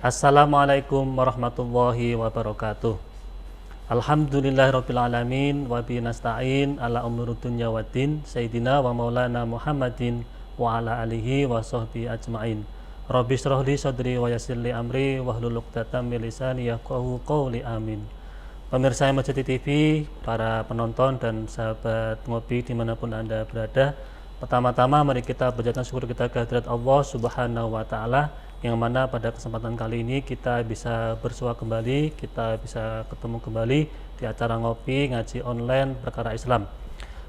Assalamualaikum warahmatullahi wabarakatuh. Alhamdulillahirabbil alamin wa bihi nasta'in ala umuri dunya waddin sayyidina wa maulana Muhammadin wa ala alihi wa sahbihi ajmain. Rabbi shrah li sadri wa yassir li amri wahlul 'uqdatam min lisani yafqahu qawli amin. Pemirsa MCT TV, para penonton dan sahabat ngopi dimanapun Anda berada, pertama-tama mari kita panjatkan syukur kita kehadirat Allah Subhanahu wa Ta'ala, yang mana pada kesempatan kali ini kita bisa bersua kembali, kita bisa ketemu kembali di acara ngopi ngaji online perkara Islam.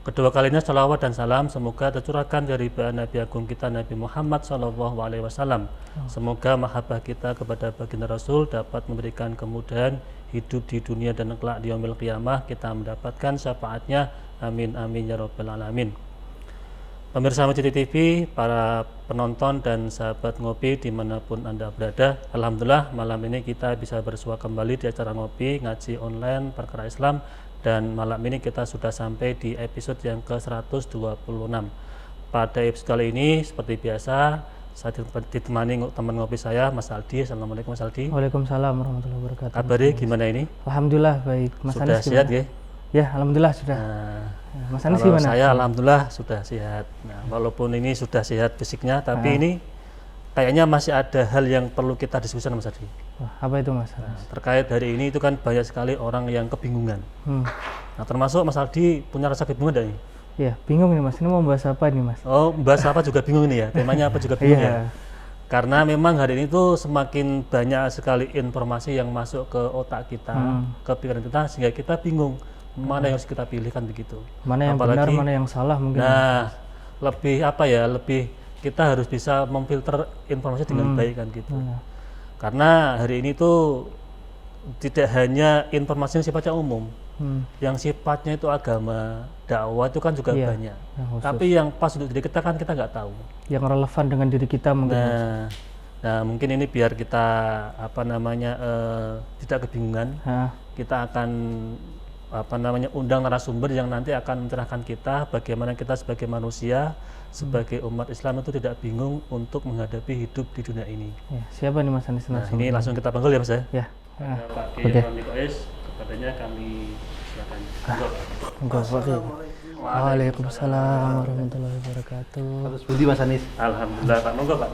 Kedua kalinya salawat dan salam semoga tercurahkan dari Nabi Agung kita Nabi Muhammad SAW. Semoga mahabbah kita kepada baginda Rasul dapat memberikan kemudahan hidup di dunia dan kelak di yaumil qiyamah kita mendapatkan syafaatnya. Amin amin ya rabbal alamin. Pemirsa MCT TV, para penonton dan sahabat ngopi dimanapun Anda berada, alhamdulillah malam ini kita bisa bersua kembali di acara ngopi ngaji online perkara Islam, dan malam ini kita sudah sampai di episode yang ke-126. Pada episode kali ini seperti biasa saya ditemani teman ngopi saya, Mas Aldi. Assalamualaikum Mas Aldi. Waalaikumsalam warahmatullahi wabarakatuh. Kabarnya gimana ini? Alhamdulillah baik. Mas sudah Anis sehat ya? Ya, alhamdulillah sudah. Mas Anis gimana? Saya alhamdulillah sudah sehat. Nah, walaupun ini sudah sehat fisiknya, tapi ini kayaknya masih ada hal yang perlu kita diskusikan Mas Aldi. Wah, apa itu Mas? Terkait hari ini itu kan banyak sekali orang yang kebingungan. Nah, termasuk Mas Aldi punya rasa kebingungan enggak ini? Ya, bingung nih Mas. Ini mau bahas apa nih Mas? Oh, bahas apa juga bingung ini ya? Temanya apa juga bingung ya? Karena memang hari ini tuh semakin banyak sekali informasi yang masuk ke otak kita, ke pikiran kita, sehingga kita bingung mana yang harus kita pilih, kan begitu. Mana yang benar, mana yang salah mungkin. Nah, lebih apa ya? Lebih kita harus bisa memfilter informasi dengan baik, kan gitu. Karena hari ini tuh tidak hanya informasi yang sifatnya umum, yang sifatnya itu agama, dakwah itu kan juga banyak. Tapi yang pas untuk diri kita kan kita nggak tahu. Yang relevan dengan diri kita mungkin. Nah, mungkin ini biar kita tidak kebingungan. Kita akan undang narasumber yang nanti akan mencerahkan kita bagaimana kita sebagai manusia, sebagai umat Islam itu tidak bingung untuk menghadapi hidup di dunia ini. Ya, siapa nih Mas Anis? Nah, ini langsung kita panggil ya Mas ya. Ya. Pak Kiai Nikoes, kepadanya kami silakan. Waalaikumsalam warahmatullahi wabarakatuh. Terus budi Mas Anis. Alhamdulillah Pak, monggo Pak.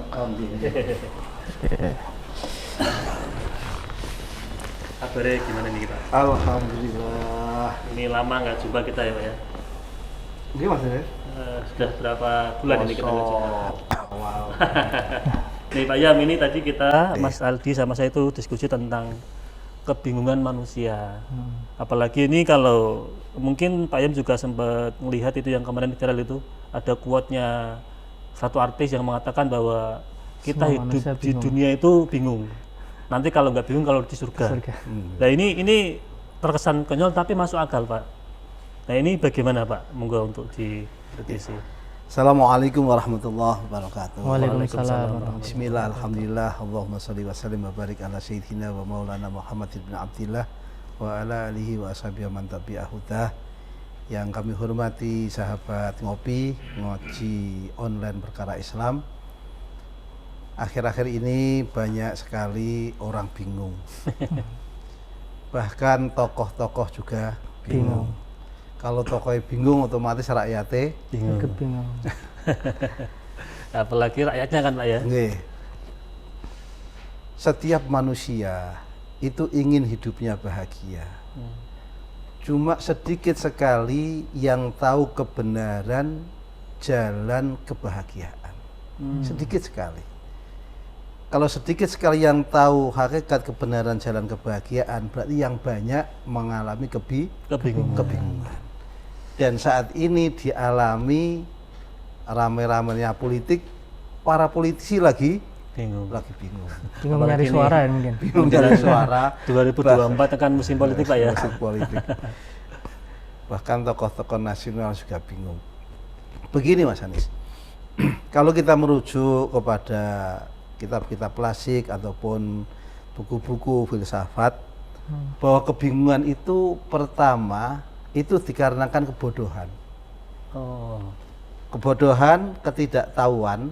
Kabarnya gimana nih kita? Alhamdulillah. Ini lama nggak jumpa kita ya Pak ya? Oke Mas ya? Sudah berapa bulan ini kita nggak jumpa? Wow. Nih Pak Yam, ini tadi kita Mas Aldi sama saya itu diskusi tentang kebingungan manusia. Apalagi ini kalau mungkin Pak Yam juga sempat melihat itu yang kemarin viral itu, ada quote-nya satu artis yang mengatakan bahwa kita hidup di dunia itu bingung. Nanti kalau nggak bingung kalau di surga. Nah ini terkesan konyol tapi masuk akal Pak. Nah ini bagaimana Pak? Monggo untuk dikritisi. Assalamualaikum warahmatullahi wabarakatuh. Waalaikumsalam. Bismillah, alhamdulillah, Allahumma salli wa sallim wa barik ala sayyidina wa maulana Muhammad ibn Abdillah wa ala alihi wa ashabihi man tabi'ahudah. Yang kami hormati sahabat ngopi, ngaji online perkara Islam. Akhir-akhir ini banyak sekali orang bingung. Bahkan tokoh-tokoh juga bingung. Kalau tokohnya bingung, otomatis rakyatnya bingung. Apalagi rakyatnya kan Pak ya. Setiap manusia itu ingin hidupnya bahagia. Cuma sedikit sekali yang tahu kebenaran jalan kebahagiaan. Sedikit sekali. Kalau sedikit sekali yang tahu hakikat kebenaran jalan kebahagiaan, berarti yang banyak mengalami kebingungan. Dan saat ini dialami rame-ramenya politik, para politisi lagi bingung. Bingung nyari suara ya mungkin. Bingung nyari suara. 2024 akan musim politik Pak ya. Musim politik. Bahkan tokoh-tokoh nasional juga bingung. Begini Mas Anis, kalau kita merujuk kepada kitab-kitab klasik ataupun buku-buku filsafat, bahwa kebingungan itu pertama itu dikarenakan kebodohan. Kebodohan, ketidaktahuan,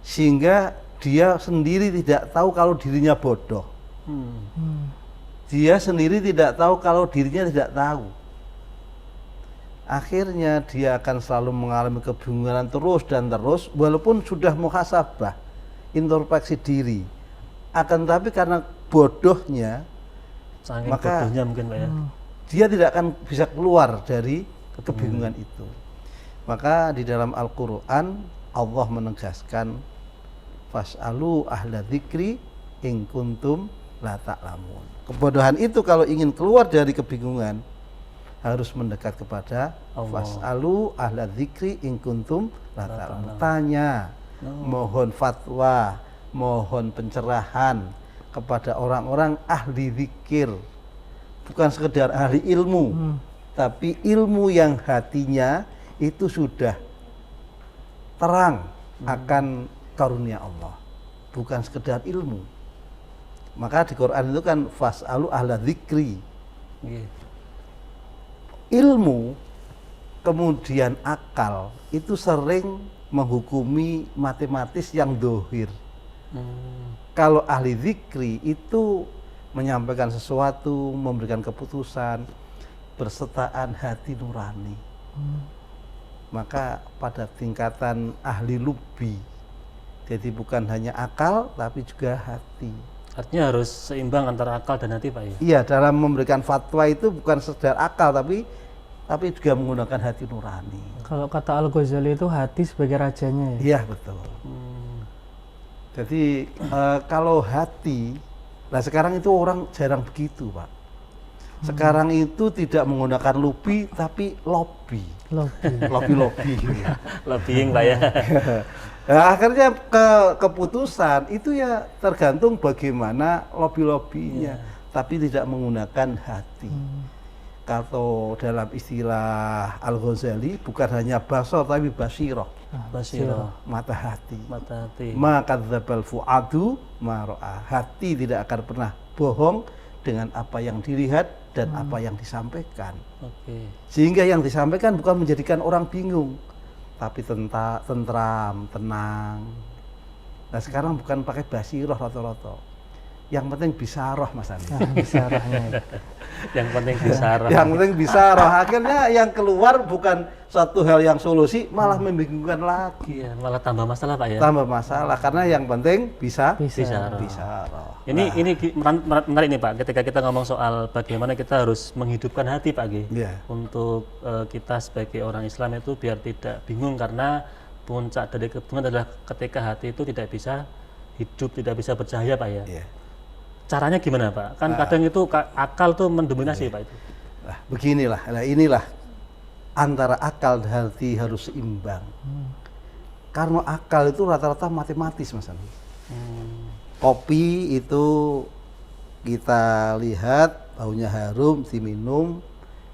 sehingga dia sendiri tidak tahu kalau dirinya bodoh. Dia sendiri tidak tahu kalau dirinya tidak tahu. Akhirnya dia akan selalu mengalami kebingungan terus dan terus, walaupun sudah muhasabah, introspeksi diri. Akan tapi karena bodohnya, Saking maka bodohnya mungkin Pak ya. dia tidak akan bisa keluar dari kebingungan itu. Maka di dalam Al-Quran Allah menegaskan, fas'alu ahla dzikri in kuntum la ta'lamun. Kebodohan itu kalau ingin keluar dari kebingungan harus mendekat kepada Allah. fas'alu ahla dzikri in kuntum la ta'lamun. Tanya, mohon fatwa, mohon pencerahan kepada orang-orang ahli zikir. Bukan sekedar ahli ilmu, tapi ilmu yang hatinya itu sudah terang akan karunia Allah, bukan sekedar ilmu. Maka di Quran itu kan fas'alu ahla dzikri. Nggih. Ilmu kemudian akal itu sering menghukumi matematis yang dohir. Kalau ahli zikri itu menyampaikan sesuatu, memberikan keputusan bersertaan hati nurani. Maka pada tingkatan ahli lubbi, jadi bukan hanya akal tapi juga hati. Artinya harus seimbang antara akal dan hati Pak ya. Iya, dalam memberikan fatwa itu bukan sekedar akal tapi juga menggunakan hati nurani. Kalau kata Al-Ghazali itu hati sebagai rajanya ya. Iya, betul. Jadi kalau hati, nah sekarang itu orang jarang begitu Pak. Sekarang itu tidak menggunakan lubi tapi lobby. Lobby. Lobbying Pak ya. Nah, akhirnya keputusan itu ya tergantung bagaimana lobby-lobbynya, tapi tidak menggunakan hati. Kalau dalam istilah Al-Ghazali bukan hanya basor tapi basiroh, Basiro, mata hati. mata hati. Maka dzabal fuadu ma ra'a. Hati tidak akan pernah bohong dengan apa yang dilihat dan apa yang disampaikan. Oke. Sehingga yang disampaikan bukan menjadikan orang bingung, tapi tentram, tenang. Nah sekarang bukan pakai basiroh rata-rata. Yang penting bisaroh Mas Andi. Bisarahnya. Yang penting bisaroh. Yang penting bisaroh. Akhirnya yang keluar bukan satu hal yang solusi, malah membingungkan lagi. Iya, malah tambah masalah Pak ya. Tambah masalah karena yang penting Bisaroh. bisaroh. Ini menarik nih Pak, ketika kita ngomong soal bagaimana kita harus menghidupkan hati Pak G. Iya. Untuk kita sebagai orang Islam itu biar tidak bingung, karena puncak dari kebingungan adalah ketika hati itu tidak bisa hidup, tidak bisa bercahaya Pak ya. Iya. Caranya gimana Pak? Kan kadang itu akal tuh mendominasi Pak itu. Nah, beginilah, nah inilah antara akal dan hati harus seimbang. Karena akal itu rata-rata matematis Mas Andi. Kopi itu kita lihat baunya harum, diminum,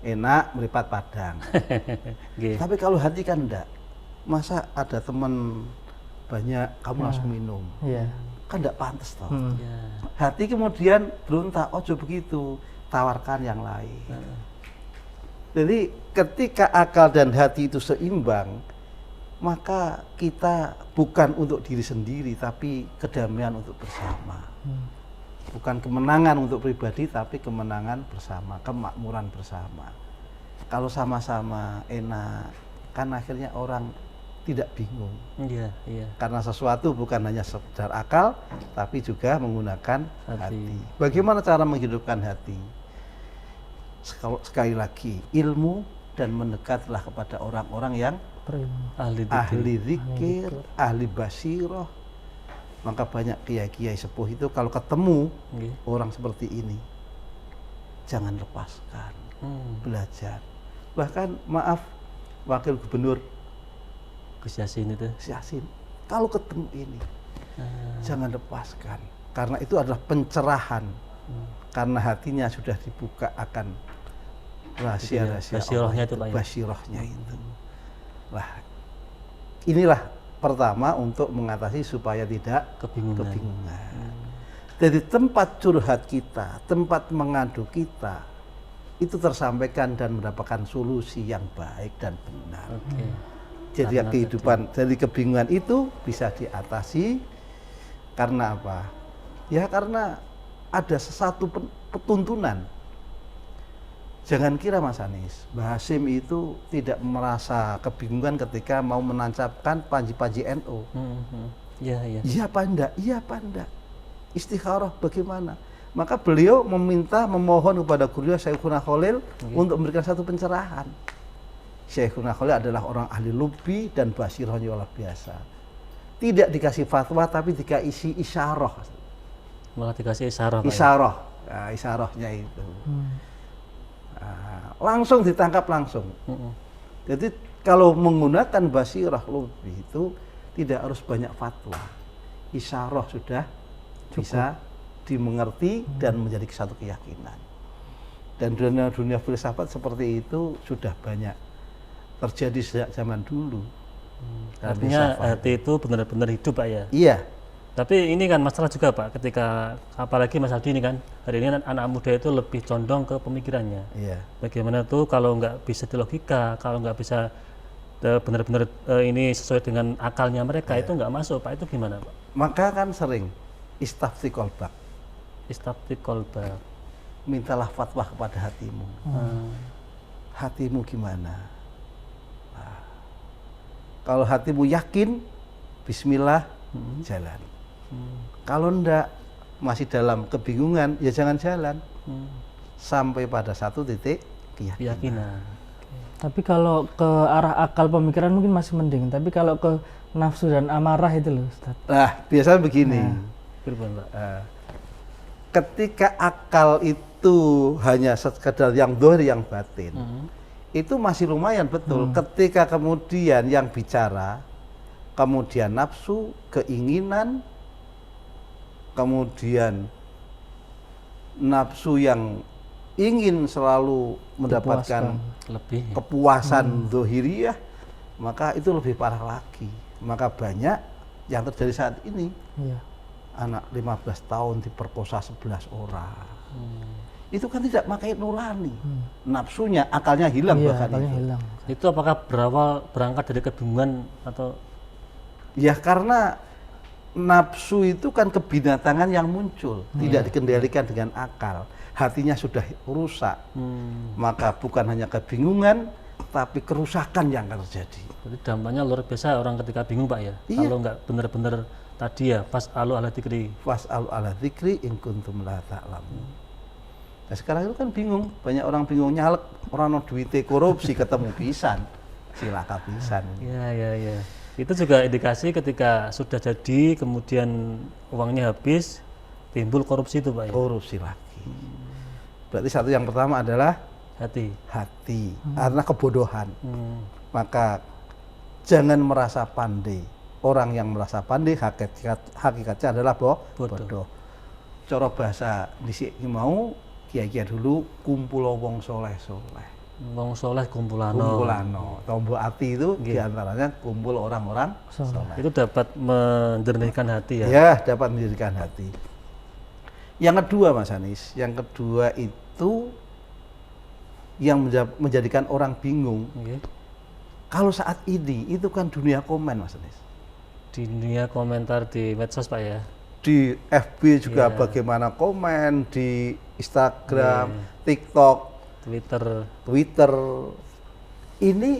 enak, meripat padang. Nggih. Tapi kalau hati kan enggak. Masa ada teman banyak kamu langsung minum? Iya. Kan enggak pantas toh. Ya. Hati kemudian berontak, ojo begitu, tawarkan yang lain. Jadi ketika akal dan hati itu seimbang, maka kita bukan untuk diri sendiri, tapi kedamaian untuk bersama. Bukan kemenangan untuk pribadi, tapi kemenangan bersama, kemakmuran bersama. Kalau sama-sama enak, kan akhirnya orang tidak bingung. Iya, iya. Karena sesuatu bukan hanya sekedar akal, tapi juga menggunakan hati. Bagaimana cara menghidupkan hati? Sekali lagi, ilmu dan mendekatlah kepada orang-orang yang ahli zikir, ahli basiroh. Maka banyak kiai-kiai sepuh itu kalau ketemu orang seperti ini, jangan lepaskan, belajar. Bahkan maaf, Wakil Gubernur Gus Yasin itu. Yasin, kalau ketemu ini jangan lepaskan, karena itu adalah pencerahan. Karena hatinya sudah dibuka akan rahasia-rahasia basirohnya itu Pak ya. Basirohnya itu. Lah, inilah pertama untuk mengatasi supaya tidak kebingungan. Jadi tempat curhat kita, tempat mengadu kita itu tersampaikan dan mendapatkan solusi yang baik dan benar. Jadi kehidupan dari kebingungan itu bisa diatasi Karena apa? Ya karena ada sesuatu petuntunan. Jangan kira Mas Anies, Mbah Hasyim itu tidak merasa kebingungan ketika mau menancapkan panji-panji NU. Iya, iya. Iya apa enggak? Iya apa enggak? Istikharah bagaimana? Maka beliau memohon kepada gurunya Syekhuna Khalil untuk memberikan satu pencerahan. Syekhuna Khalil adalah orang ahli lubi dan basirahnya luar biasa. Tidak dikasih fatwa tapi dikasih isyarah. Malah dikasih isyarah, Pak. Isyarah, nah, isyarahnya itu. Nah, langsung ditangkap langsung. Jadi kalau menggunakan basirah lubi itu tidak harus banyak fatwa. Isyarah sudah bisa dimengerti dan menjadi satu keyakinan. Dan dunia filsafat seperti itu sudah banyak terjadi sejak zaman dulu. Artinya hati itu benar-benar hidup, Pak ya? Iya. Tapi ini kan masalah juga, Pak, ketika apalagi Mas Aldi ini kan, hari ini anak muda itu lebih condong ke pemikirannya. Iya. Bagaimana tuh kalau nggak bisa di logika, kalau nggak bisa benar-benar ini sesuai dengan akalnya mereka, itu nggak masuk, Pak. Itu gimana, Pak? Maka kan sering istafti kolbak. Istafti kolbak. Mintalah fatwa kepada hatimu. Hatimu gimana? Nah, kalau hatimu yakin, bismillah, jalan. Kalau ndak, masih dalam kebingungan, ya jangan jalan. Sampai pada satu titik keyakinan. Tapi kalau ke arah akal pemikiran mungkin masih mending. Tapi kalau ke nafsu dan amarah itu loh, Ustaz. Nah, biasanya begini. Pak. Ketika akal itu hanya sekedar yang dohir, yang batin, itu masih lumayan betul. Ketika kemudian yang bicara, kemudian nafsu, keinginan, kemudian nafsu yang ingin selalu mendapatkan kepuasan dohiriyah, maka itu lebih parah lagi. Maka banyak yang terjadi saat ini. Anak 15 tahun diperkosa 11 orang. Itu kan tidak pakai nurani. Nafsunya, akalnya hilang bahkan akalnya itu. Hilang. Itu apakah berangkat dari kebingungan atau? Ya karena nafsu itu kan kebinatangan yang muncul, tidak dikendalikan dengan akal. Hatinya sudah rusak. Maka bukan hanya kebingungan, tapi kerusakan yang terjadi. Jadi dampaknya luar biasa orang ketika bingung, Pak ya. Iya. Kalau nggak benar-benar tadi ya, fas'alu ala dzikri. Fas'alu ala dzikri in kuntum la ta'lamun. Nah sekarang itu kan bingung, banyak orang bingung nyalek, orang no duite korupsi ketemu pisan, silaka pisan. Ya. Itu juga indikasi ketika sudah jadi, kemudian uangnya habis, timbul korupsi itu, Pak ya. Korupsi lagi. Berarti satu yang pertama adalah hati, karena kebodohan. Maka jangan merasa pandai. Orang yang merasa pandai hakikatnya adalah bodoh. Cara bahasa dhisik mau kiai-kiai dulu kumpul wong soleh-soleh. Wong soleh kumpulano. Tombo ati itu diantaranya kumpul orang-orang soleh. Itu dapat menjernihkan hati ya? Ya, dapat menjernihkan hati. Yang kedua Mas Anies, yang kedua itu yang menjadikan orang bingung. Kalau saat ini itu kan dunia komen Mas Anies. Di dunia komentar di medsos, Pak ya? Di FB juga bagaimana komen, di Instagram, TikTok, Twitter. Ini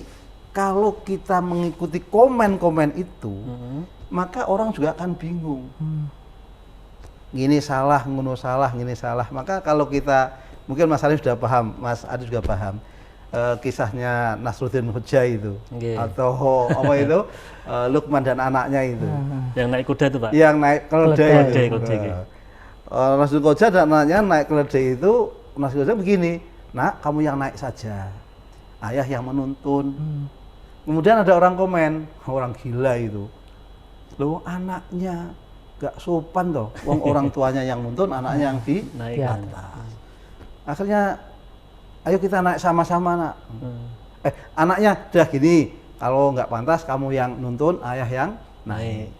kalau kita mengikuti komen-komen itu, maka orang juga akan bingung. Gini salah, ngono salah, gini salah. Maka kalau kita, mungkin Mas Arif sudah paham, Mas Adi juga paham, kisahnya Nasruddin Hoja itu, atau apa itu, Lukman dan anaknya itu. Yang naik kuda itu, Pak? Yang naik keledai. Nasruddin Hoja dan anaknya naik keledai itu, Nasruddin Hoja begini, nak kamu yang naik saja, ayah yang menuntun. Kemudian ada orang komen, orang gila itu, loh anaknya gak sopan toh, orang tuanya yang nuntun, anaknya yang di atas. Akhirnya ayo kita naik sama-sama nak. Anaknya udah gini, kalau nggak pantas kamu yang nuntun, ayah yang naik.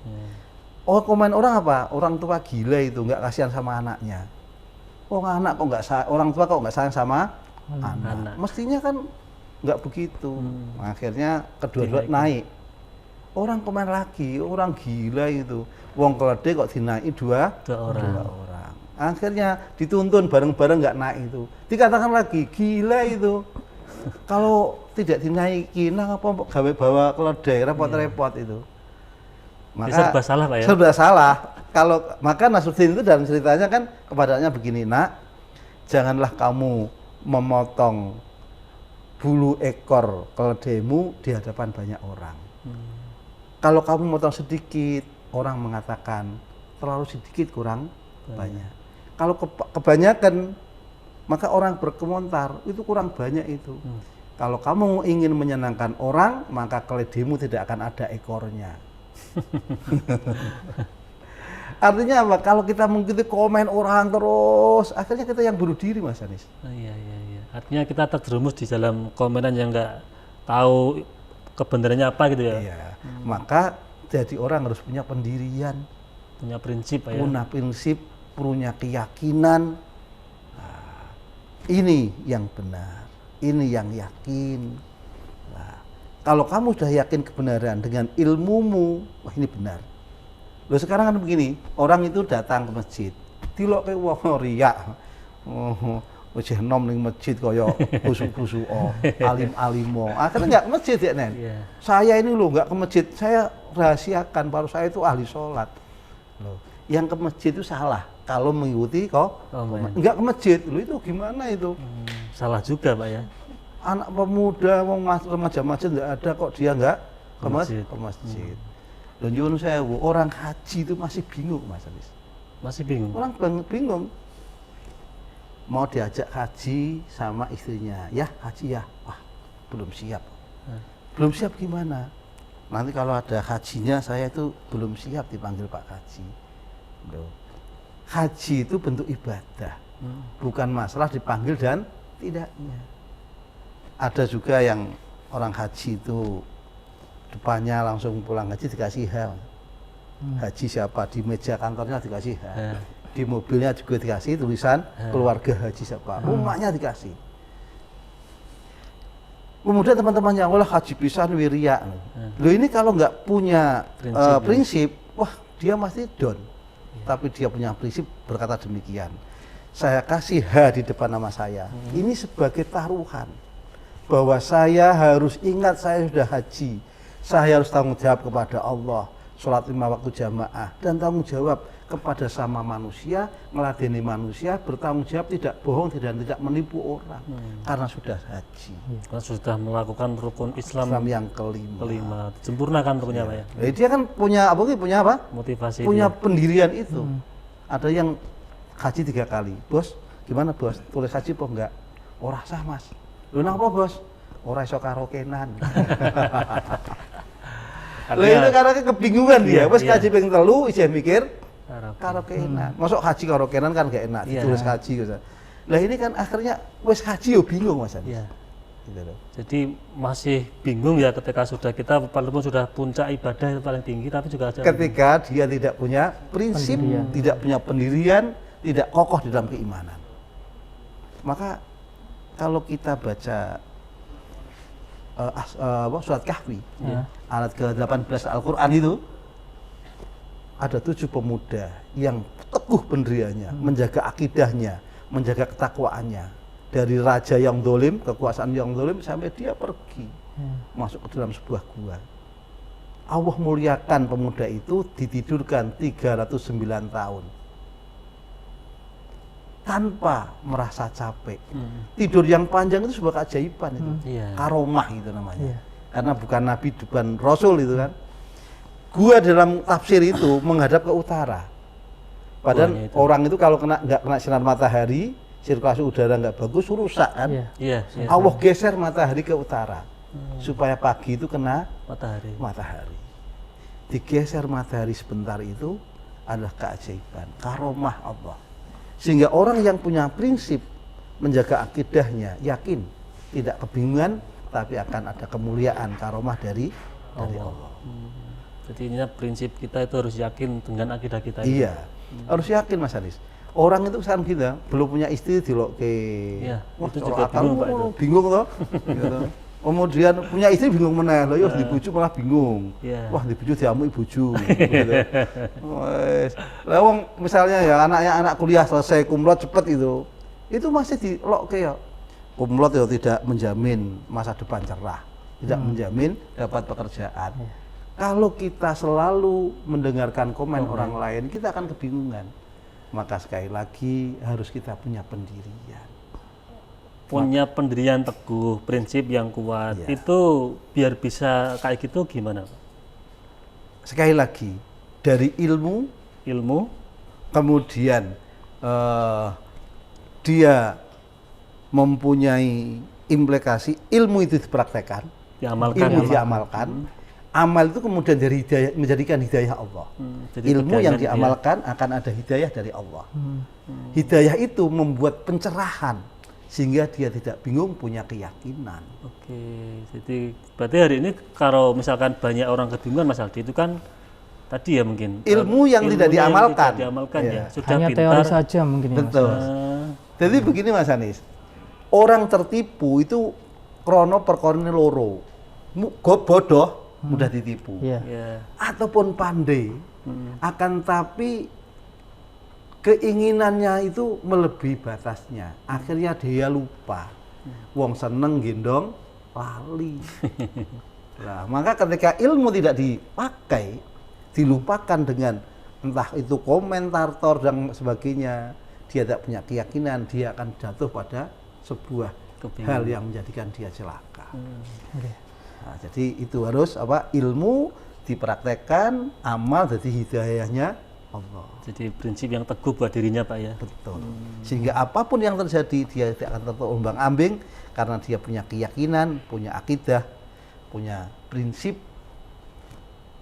Oh komen orang apa? Orang tua gila itu, nggak kasihan sama anaknya. Oh anak kok nggak orang tua kok nggak sayang sama anak. Mestinya kan nggak begitu. Akhirnya kedua-dua naik. orang komen lagi, orang gila itu. Wong keledai kok dinaiki dua orang. Akhirnya dituntun bareng-bareng nggak naik itu. Dikatakan lagi gila itu. Kalau tidak dinaiki, nah apa gawe bawa keledai repot-repot itu. Serba salah Pak ya. Serba salah. Kalau maka Nasruddin itu dalam ceritanya kan kepadanya begini, nak, janganlah kamu memotong bulu ekor keledaimu di hadapan banyak orang. Kalau kamu motong sedikit, orang mengatakan terlalu sedikit, kurang banyak. Kalau kebanyakan, maka orang berkomentar itu kurang banyak itu. Kalau kamu ingin menyenangkan orang, maka keledaimu tidak akan ada ekornya. Artinya apa? Kalau kita mengikuti komen orang terus, akhirnya kita yang bunuh diri, Mas Anis. Iya. Artinya kita terjerumus di dalam komenan yang nggak tahu kebenarannya apa gitu ya. Iya. Maka jadi orang harus punya pendirian, Punya prinsip Pak ya. punya prinsip, punya keyakinan. Nah, ini yang benar, ini yang yakin. Nah, kalau kamu sudah yakin kebenaran dengan ilmumu, wah ini benar. Loh sekarang kan begini, orang itu datang ke masjid, tilok ke wong riak. Wis nom ning masjid kaya busuk-busuk alim-alimo. Akhirnya enggak ke masjid ya, Nen. Iya. Saya ini loh enggak ke masjid, saya rahasiakan baru saya itu ahli sholat. Loh, yang ke masjid itu salah kalau mengikuti enggak ke masjid. Loh itu gimana itu? Salah juga Pak ya. Anak pemuda mau remaja-remaja enggak ada kok dia enggak ke Masjid. masjid. Dan nyuwun sewu, orang haji itu masih bingung, Mas Anis. Masih bingung. Orang bingung. Mau diajak haji sama istrinya, ya haji ya, wah belum siap. Belum siap gimana? Nanti kalau ada hajinya saya itu belum siap dipanggil Pak Haji. Loh. Haji itu bentuk ibadah, bukan masalah dipanggil dan tidaknya. Ada juga yang orang haji itu depannya langsung pulang haji dikasih hal. Haji siapa, di meja kantornya dikasih hal. Di mobilnya juga dikasih tulisan keluarga haji siapa, rumahnya dikasih. Kemudian teman-teman yang olah haji pisan wiria. Loh ini kalau nggak punya prinsip, wah dia masih down. Tapi dia punya prinsip berkata demikian. Saya kasih H di depan nama saya. Ini sebagai taruhan bahwa saya harus ingat saya sudah haji. Saya harus tanggung jawab kepada Allah, sholat 5 waktu jamaah, dan tanggung jawab kepada sama manusia, meladeni manusia, bertanggung jawab tidak bohong dan tidak menipu orang, karena sudah haji. Karena sudah melakukan rukun Islam yang kelima. Sempurnakan rukunnya Pak ya. Jadi dia kan punya apa? Motivasi. Punya pendirian itu. Ada yang haji 3 kali, bos, gimana bos? Tulis haji apa enggak? Ora sah mas. Lu napa bos? Ora iso karaokenan. Lah itu karena kebingungan dia. Wes kaji ping 3 isih mikir karaokenan. Masuk haji karaokenan kan gak enak, ditulis haji gitu. Lah ini kan akhirnya wes haji yo bingung Mas. Iya. Gitu loh. Jadi masih bingung ya ketika sudah kita walaupun sudah puncak ibadah yang paling tinggi tapi juga ketika dia tidak punya prinsip, tidak punya pendirian, tidak kokoh di dalam keimanan. Maka kalau kita baca surat Kahfi, ayat ke-18 Al-Quran itu, ada 7 pemuda yang teguh pendiriannya, menjaga akidahnya, menjaga ketakwaannya. Dari raja yang dolim, kekuasaan yang dolim, sampai dia pergi, masuk ke dalam sebuah gua. Allah muliakan pemuda itu, ditidurkan 309 tahun. Tanpa merasa capek. Tidur yang panjang itu sebuah keajaiban itu. Karomah itu namanya. Karena bukan nabi, bukan rasul itu kan. Gua dalam tafsir itu menghadap ke utara. Padahal orang itu kalau nggak kena sinar matahari, sirkulasi udara nggak bagus, rusak kan. Allah geser matahari ke utara supaya pagi itu kena matahari. Digeser matahari sebentar itu adalah keajaiban, karomah Allah. Sehingga orang yang punya prinsip menjaga akidahnya, yakin, tidak kebingungan, tapi akan ada kemuliaan karomah dari Allah. Jadi ininya prinsip kita itu harus yakin dengan akidah kita. Iya, harus yakin Mas Anis. Orang itu sekarang kita belum punya istri dilok ke, itu juga bingung Pak itu. Bingung toh. Gitu. Kemudian punya istri bingung meneh, lho ya dibujuk malah bingung. Iya. Wah, dibujuk diamuk ibuju gitu. Wes. Lah wong misalnya ya anak kuliah selesai kumlot cepet itu. Itu masih dilokke ya. Kumlot ya tidak menjamin masa depan cerah, tidak menjamin dapat pekerjaan. Kalau kita selalu mendengarkan komen orang lain, kita akan kebingungan. Maka sekali lagi harus kita punya pendirian. Punya pendirian teguh, prinsip yang kuat. Iya. Itu biar bisa kayak gitu gimana, Pak? Sekali lagi dari ilmu, Ilmu, kemudian dia mempunyai implikasi, ilmu itu dipraktekkan, diamalkan. ilmu ya, Pak? diamalkan, amal itu kemudian dari hidayah, menjadikan hidayah Allah. Jadi Ilmu yang pegangan dia. diamalkan akan ada hidayah dari Allah. Hidayah itu membuat pencerahan sehingga dia tidak bingung, punya keyakinan. Oke, jadi berarti hari ini kalau misalkan banyak orang kebingungan Mas Aldi, itu kan tadi ya mungkin Ilmu yang tidak ilmunya diamalkan. tidak diamalkan Iya. ya, sudah Hanya pintar. teori saja mungkin ya, Mas. Betul. Jadi begini Mas Anis, orang tertipu itu krono perkorone loro. Bodoh mudah ditipu, Iya. Ya. ataupun pandai, akan tapi keinginannya itu melebihi batasnya. Akhirnya dia lupa. Wong seneng gendong lali. Nah, maka ketika ilmu tidak dipakai, dilupakan dengan entah itu komentator dan sebagainya, dia tidak punya keyakinan, dia akan jatuh pada sebuah Kebingungan. hal yang menjadikan dia celaka. Oke. Nah, jadi itu harus ilmu dipraktekkan, amal jadi hidayahnya Allah. Jadi prinsip yang teguh buat dirinya Pak ya. Betul. Sehingga apapun yang terjadi dia tidak akan terombang-ambing karena dia punya keyakinan, punya akidah, punya prinsip,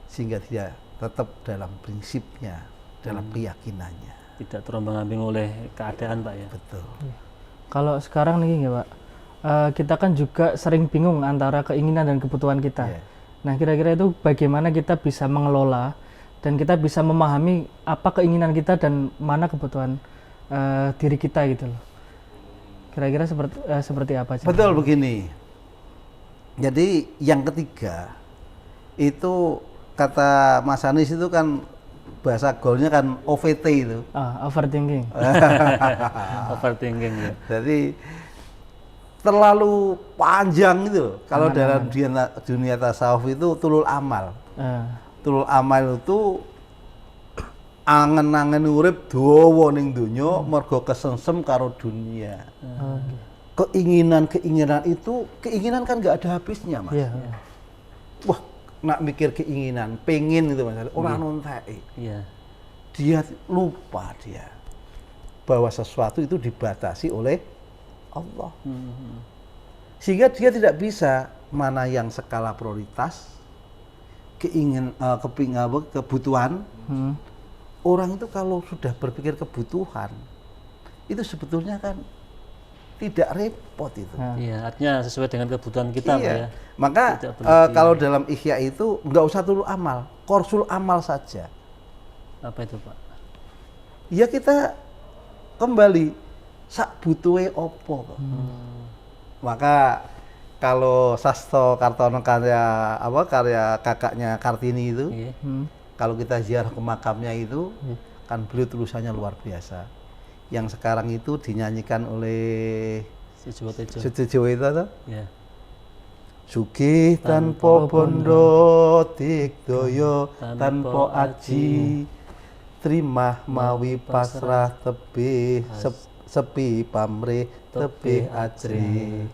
sehingga dia tetap dalam prinsipnya, dalam keyakinannya. Tidak terombang-ambing oleh keadaan Pak ya. Betul. Kalau sekarang nih ya Pak, kita kan juga sering bingung antara keinginan dan kebutuhan kita. Iya. Nah kira-kira itu bagaimana kita bisa mengelola dan kita bisa memahami apa keinginan kita dan mana kebutuhan diri kita gitu loh. Kira-kira seperti apa sih? Betul begini. Jadi yang ketiga itu kata Mas Anis itu kan bahasa gaulnya kan OVT itu. Overthinking. Overthinking ya. Jadi terlalu panjang itu loh. Kalau dalam dunia tasawuf itu tulul amal. Tulul amal itu angen-angen urip dawa ning donya mergo kesengsem karo dunia. Keinginan itu keinginan kan nggak ada habisnya, Mas. Iya. Wah, nak mikir keinginan, pengen itu Mas. Ora nonteki. Iya. Dia lupa dia bahwa sesuatu itu dibatasi oleh Allah. Sehingga dia tidak bisa mana yang skala prioritas, kebutuhan. Orang itu kalau sudah berpikir kebutuhan, itu sebetulnya kan tidak repot itu. Iya, artinya sesuai dengan kebutuhan kita Pak ya. Maka Tidak berlebihan. kalau dalam Ihya itu nggak usah tulul amal, korsul amal saja. Apa itu Pak? Ya kita kembali sak butuhe opo kok. Maka kalau Sasto Kartono karya kakaknya Kartini itu, Iya. kalau kita ziarah ke makamnya itu, kan beliau tulisannya luar biasa. Yang sekarang itu dinyanyikan oleh Sujiwo Tejo. Sujiwo itu atau? Ya. Sugih tanpa bondo, digdaya tanpa aji, trimah mawi pasrah tebih sepi pamrih tebih ajri.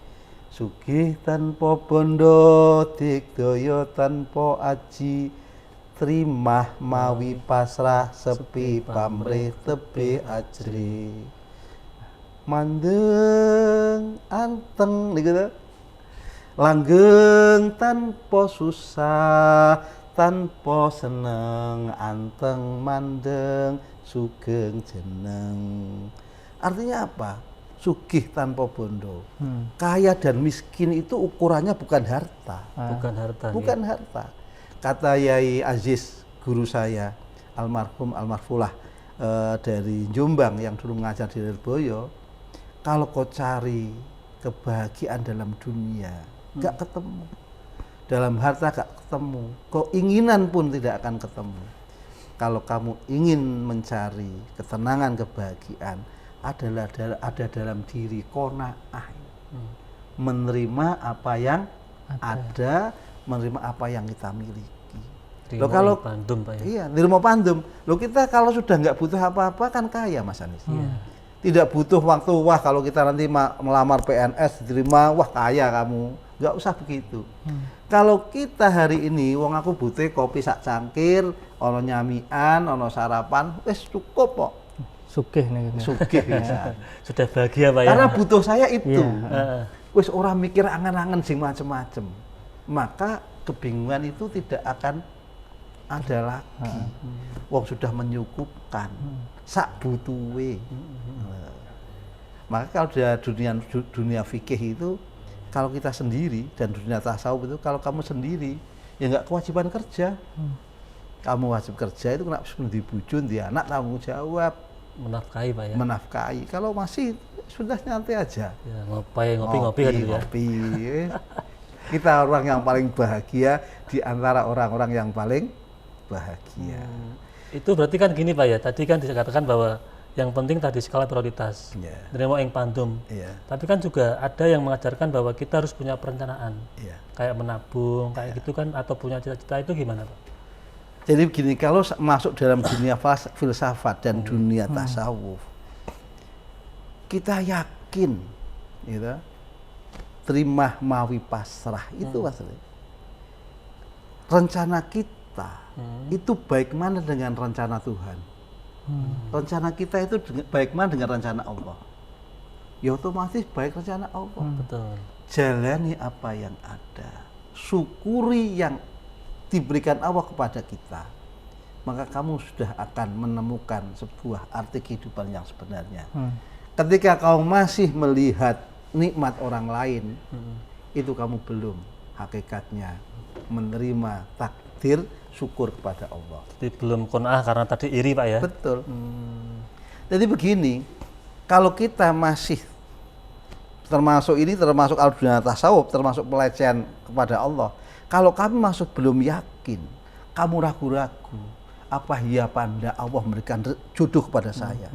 Sugih tanpa bondo, digdaya tanpa aji, trimah mawi pasrah sepi pamrih tebih ajri. Mandeng anteng gitu. Langgeng tanpa susah, tanpa seneng, anteng mandeng, sugeng jeneng. Artinya apa? Sugih tanpa bondo. Kaya dan miskin itu ukurannya bukan harta. Bukan harta. Bukan harta. Kata Yai Aziz, guru saya, almarhum almarfulah dari Jombang yang dulu mengajar di Lirboyo, kalau kau cari kebahagiaan dalam dunia, nggak ketemu. Dalam harta nggak ketemu, keinginan pun tidak akan ketemu. Kalau kamu ingin mencari ketenangan, kebahagiaan, ada dalam diri qanaah. Menerima apa yang ada, menerima apa yang kita miliki. Loh, kalau pandum, Pak, ya? Iya, nirmo pandum. Loh, kita kalau sudah nggak butuh apa-apa kan kaya, Mas Anis. Tidak butuh waktu, wah kalau kita nanti melamar PNS diterima, wah kaya kamu. Nggak usah begitu. Kalau kita hari ini, wong aku butuh kopi sak cangkir, ono nyamian, ono sarapan, wes cukup kok. Sugih nih. Sugih bisa. Sudah bahagia, Pak, ya? Karena butuh saya itu. Iya. Wes orang mikir angan-angan sing macem-macem. Maka kebingungan itu tidak akan ada lagi. Wong sudah menyukupkan. Sak butuhe. Maka kalau dunia fikih itu, kalau kita sendiri, dan dunia tasawuf itu kalau kamu sendiri, ya nggak kewajiban kerja. Kamu wajib kerja itu kena dibujun, di anak tanggung jawab. Menafkahi, Pak, ya? Menafkahi. Kalau masih sudah nyantai aja. Ya, ngopi kan gitu ya. Ngopi. Kita orang yang paling bahagia di antara orang-orang yang paling bahagia. Itu berarti kan gini, Pak, ya. Tadi kan dikatakan bahwa yang penting tadi skala prioritas. Nerimo ing pandum. Tapi kan juga ada yang mengajarkan bahwa kita harus punya perencanaan. Kayak menabung, kayak gitu kan, atau punya cita-cita, itu gimana, Pak? Jadi begini, kalau masuk dalam dunia filsafat dan dunia tasawuf, kita yakin, gitu, terima mawi pasrah itu maksudnya. Rencana kita itu baik mana dengan rencana Tuhan. Rencana kita itu baik mana dengan rencana Allah. Ya otomatis baik rencana Allah. Betul. Jalani apa yang ada, syukuri yang diberikan Allah kepada kita, maka kamu sudah akan menemukan sebuah arti kehidupan yang sebenarnya. Ketika kau masih melihat nikmat orang lain, itu kamu belum hakikatnya menerima takdir syukur kepada Allah. Jadi belum qanaah karena tadi iri, Pak, ya? Betul. Jadi begini, kalau kita masih termasuk al-dunia tasawuf, termasuk pelecehan kepada Allah, kalau kami masuk belum yakin, kamu ragu-ragu, apa iya apa enggak Allah memberikan jodoh kepada saya,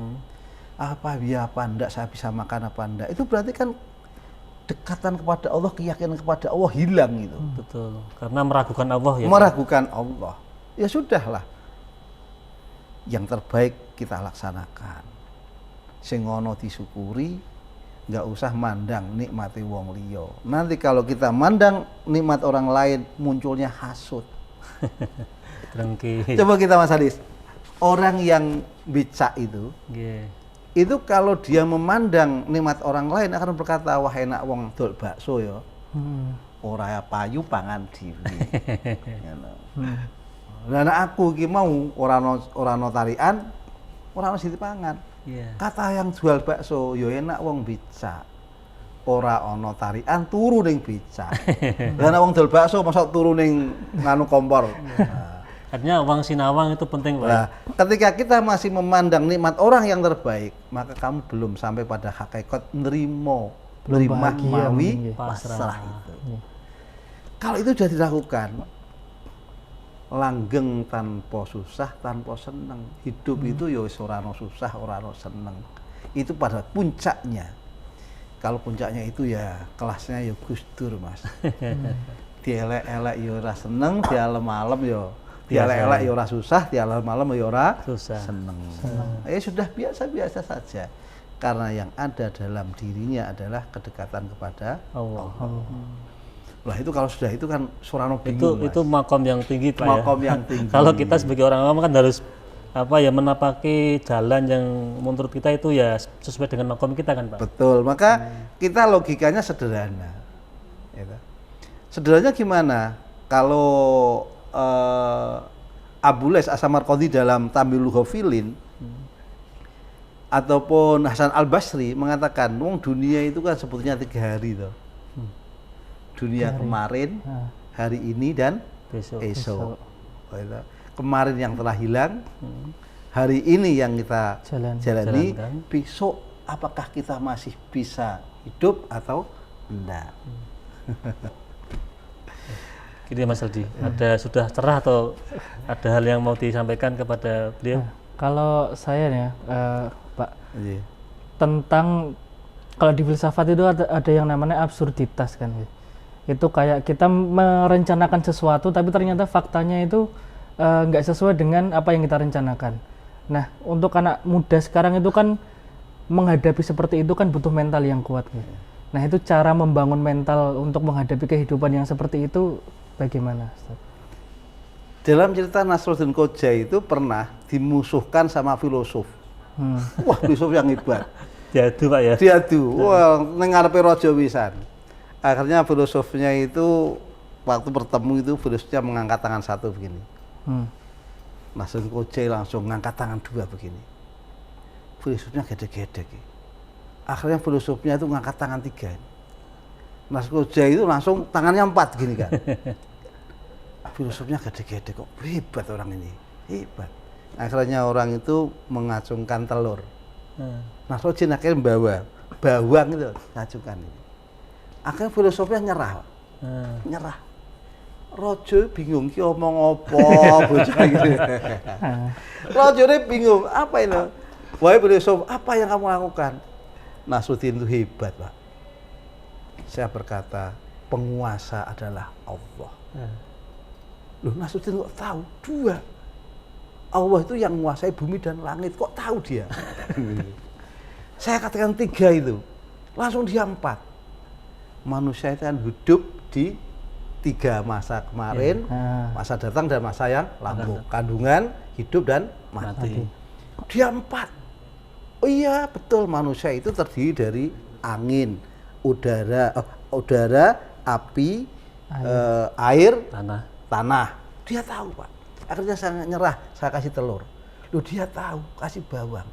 apa iya apa enggak saya bisa makan apa enggak, itu berarti kan dekatan kepada Allah, keyakinan kepada Allah hilang itu. Betul, karena meragukan Allah, ya? Meragukan Allah, ya sudahlah, yang terbaik kita laksanakan, sing ono disyukuri. Nggak usah mandang nikmati wong liya. Nanti kalau kita mandang nikmat orang lain, munculnya hasud. Drengki. Coba kita Mas Halis, orang yang becak itu kalau dia memandang nikmat orang lain akan berkata, wah enak wong dol bakso ya. Ora payu pangan dhewe. Lah aku iki mau ora ono tarian, ora ono siti pangan. Kata yang jual bakso, yo enak wong becak. Ora ono tarian turu ning becak. Lah nek wong dol bakso masa turu ning nganu kompor. Artinya uang sinawang itu penting, Pak. Nah, ketika kita masih memandang nikmat orang yang terbaik, maka kamu belum sampai pada hakikat nerima mawi pasrah itu. Kalau itu sudah dilakukan, langgeng tanpa susah, tanpa seneng. Hidup itu ya ora ono susah, ora ono seneng. Itu pada puncaknya. Kalau puncaknya itu ya kelasnya ya Gus Dur, Mas. Dielek-elek ya ora seneng, dialem-alem ya dielek-elek ya ora susah, dialem-alem ya ora seneng. Sudah biasa-biasa saja. Karena yang ada dalam dirinya adalah kedekatan kepada Allah. Lah itu kalau sudah itu kan surano bingung. Itu makom yang tinggi, Pak, makom ya? yang tinggi. Kalau kita sebagai orang awam kan harus menapaki jalan yang menurut kita itu ya sesuai dengan makom kita kan, Pak. Betul. Maka kita logikanya sederhana. Sederhananya gimana? Kalau Abu Les As-Samarqandi dalam Tambilul Ghafilin ataupun Hasan Al-Basri mengatakan, wong dunia itu kan sebetulnya 3 hari toh. Dunia kemarin, hari ini dan esok. Kemarin yang telah hilang, hari ini yang kita jalani, besok apakah kita masih bisa hidup atau enggak? Gini Mas Aldi, ada sudah cerah atau ada hal yang mau disampaikan kepada beliau? Kalau saya nih ya, Pak, Iya. tentang kalau di filsafat itu ada yang namanya absurditas kan. Itu kayak kita merencanakan sesuatu tapi ternyata faktanya itu nggak sesuai dengan apa yang kita rencanakan. Nah, untuk anak muda sekarang itu kan menghadapi seperti itu kan butuh mental yang kuat gitu. Nah, itu cara membangun mental untuk menghadapi kehidupan yang seperti itu bagaimana, Ustaz? Dalam cerita Nasruddin Koja itu pernah dimusuhkan sama filosof. Wah, filosof yang hebat. Diadu Pak ya? Diadu. Wah, ning ngarepe raja wisan. Akhirnya filosofnya itu waktu bertemu itu filosofnya mengangkat tangan satu begini. Nasruddin Koja langsung ngangkat tangan dua begini. Filosofnya gede-gede. Akhirnya filosofnya itu ngangkat tangan tiga. Nasruddin Koja itu langsung tangannya 4 gini kan. Filosofnya gede-gede kok, hebat orang ini, hebat. Akhirnya orang itu mengacungkan telur. Nasruddin akhirnya bawa bawang itu ngacungkan ini. Akhirnya filosofnya nyerah, nyerah. Rojo bingung ki omong apa, bocah gitu. Rojo ini bingung, apa ini? Wahai filosof, apa yang kamu lakukan? Nasruddin itu hebat, Pak. Saya berkata, penguasa adalah Allah. Loh, Nasruddin kok tahu? Dua. Allah itu yang menguasai bumi dan langit, kok tahu dia? Saya katakan 3 itu, langsung dia 4. Manusia itu kan hidup di 3 masa kemarin, masa datang dan masa yang lampau. Kandungan, hidup dan mati. Dia 4. Oh iya, betul, manusia itu terdiri dari angin, udara, api, air, tanah. Dia tahu, Pak. Akhirnya saya nyerah, saya kasih telur. Loh, dia tahu, kasih bawang.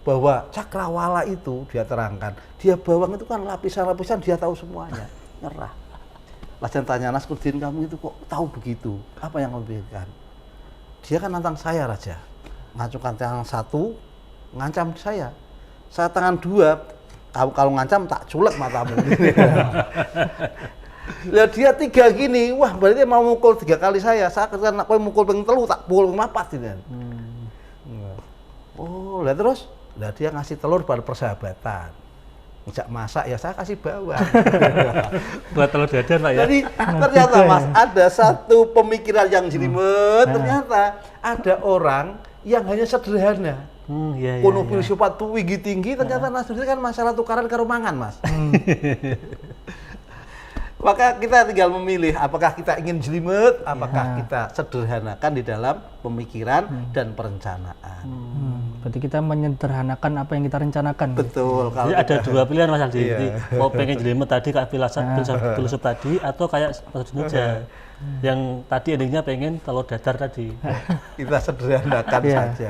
Bahwa cakrawala itu dia terangkan. Dia bawang itu kan lapisan-lapisan, dia tahu semuanya. Nyerah. Lajan tanya Nasruddin, kamu itu kok tahu begitu? Apa yang kamu pikirkan? Dia kan nantang saya, Raja. Ngacungkan tangan 1, ngancam saya. Saya tangan 2, kalau ngancam tak culek matamu. Lah dia 3 gini, wah berarti mau mukul 3 kali saya kan kowe mukul ping 3 tak pukul ping 4 gitu. Oh, lah terus lah dia ngasih telur pada persahabatan. Ngejak masak ya saya kasih bawang. Buat telur dadar Pak ya. Jadi ternyata Mas ada satu pemikiran yang jelimet, ternyata ada orang yang hanya sederhana. Kuno filsafat tinggi, ternyata Nasruddin kan masalah tukaran karo mangan, Mas. Maka kita tinggal memilih apakah kita ingin jelimet, apakah kita sederhanakan di dalam pemikiran dan perencanaan. Berarti kita menyederhanakan apa yang kita rencanakan. Betul. Jadi ada 2 pilihan Mas Aldi. Jadi mau pengen jelimet tadi kayak filosof tadi atau kayak Nasruddin Koja. Yang tadi endingnya pengen telur dadar tadi. Kita sederhanakan saja.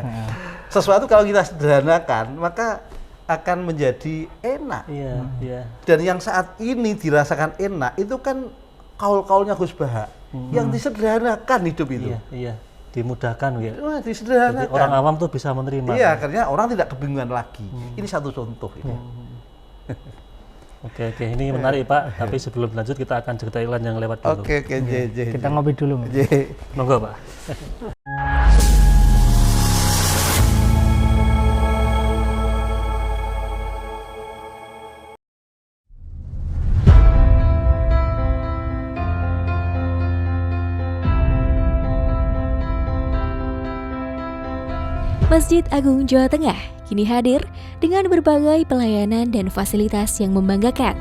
Sesuatu kalau kita sederhanakan maka akan menjadi enak. Dan yang saat ini dirasakan enak itu kan kaul-kaulnya Gus Baha. Yang disederhanakan hidup itu. Iya. Dimudahkan ya. Disederhanakan. Jadi orang awam tuh bisa menerima. Iya, akhirnya orang tidak kebingungan lagi. Ini satu contoh ini. Oke, ini menarik Pak. Tapi sebelum lanjut kita akan cerita iklan yang lewat dulu. Oke, kita ngopi dulu. Monggo Pak. Masjid Agung Jawa Tengah kini hadir dengan berbagai pelayanan dan fasilitas yang membanggakan.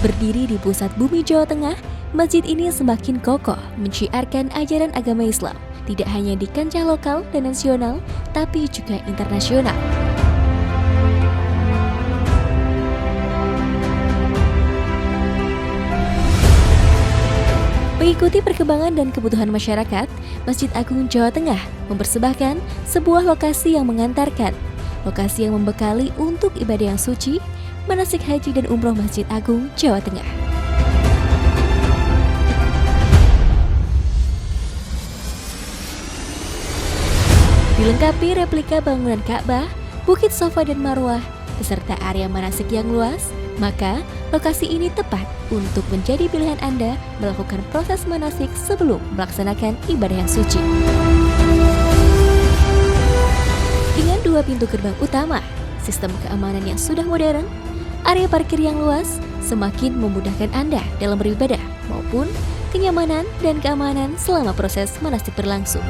Berdiri di pusat bumi Jawa Tengah, masjid ini semakin kokoh menciarkan ajaran agama Islam, tidak hanya di kancah lokal dan nasional, tapi juga internasional. Mengikuti perkembangan dan kebutuhan masyarakat, Masjid Agung Jawa Tengah mempersembahkan sebuah lokasi yang mengantarkan, lokasi yang membekali untuk ibadah yang suci, manasik haji dan umroh Masjid Agung Jawa Tengah. Dilengkapi replika bangunan Ka'bah, Bukit Safa dan Marwah, beserta area manasik yang luas, Maka, lokasi ini tepat untuk menjadi pilihan Anda melakukan proses manasik sebelum melaksanakan ibadah yang suci. Dengan 2 pintu gerbang utama, sistem keamanan yang sudah modern, area parkir yang luas, semakin memudahkan Anda dalam beribadah maupun kenyamanan dan keamanan selama proses manasik berlangsung.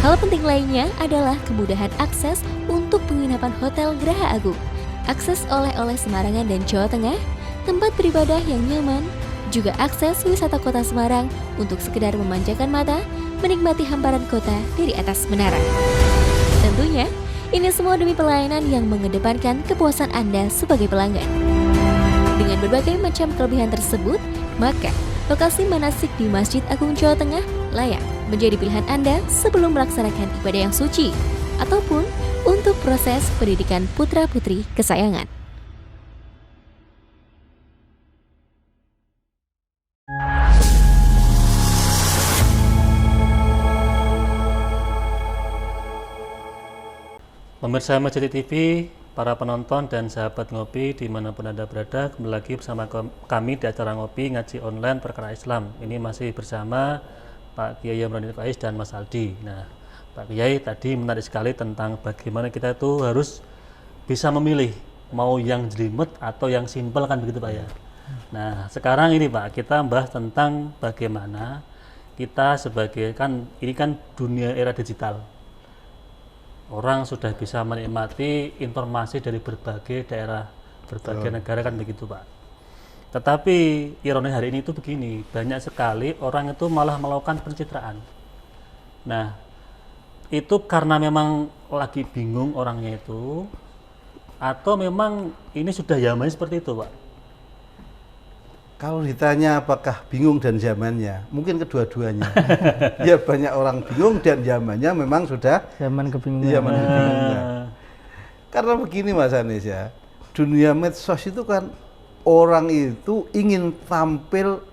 Hal penting lainnya adalah kemudahan akses untuk penginapan Hotel Geraha Agung, akses oleh-oleh Semarangan dan Jawa Tengah, tempat beribadah yang nyaman, juga akses wisata kota Semarang untuk sekedar memanjakan mata, menikmati hamparan kota dari atas menara. Tentunya, ini semua demi pelayanan yang mengedepankan kepuasan Anda sebagai pelanggan. Dengan berbagai macam kelebihan tersebut, maka lokasi manasik di Masjid Agung Jawa Tengah layak menjadi pilihan Anda sebelum melaksanakan ibadah yang suci ataupun untuk proses pendidikan putra-putri kesayangan. Pemirsa Masjid TV, para penonton dan sahabat ngopi dimanapun Anda berada, kembali lagi bersama kami di acara ngopi ngaji online perkara Islam. Ini masih bersama Pak Kiai Imran Faiz dan Mas Aldi. Nah, Pak Kiai tadi menarik sekali tentang bagaimana kita itu harus bisa memilih mau yang jelimet atau yang simpel, kan begitu Pak ya. Nah, sekarang ini Pak, kita bahas tentang bagaimana kita sebagai, kan ini kan dunia era digital. Orang sudah bisa menikmati informasi dari berbagai daerah, berbagai negara, kan begitu Pak. Tetapi ironi hari ini itu begini, banyak sekali orang itu malah melakukan pencitraan. Nah, itu karena memang lagi bingung orangnya itu, atau memang ini sudah zamannya seperti itu Pak? Kalau ditanya apakah bingung dan zamannya, mungkin kedua-duanya. Ya banyak orang bingung dan zamannya memang sudah Zaman kebingungan. zaman kebingungan. Karena begini Mas Anis ya, dunia medsos itu kan orang itu ingin tampil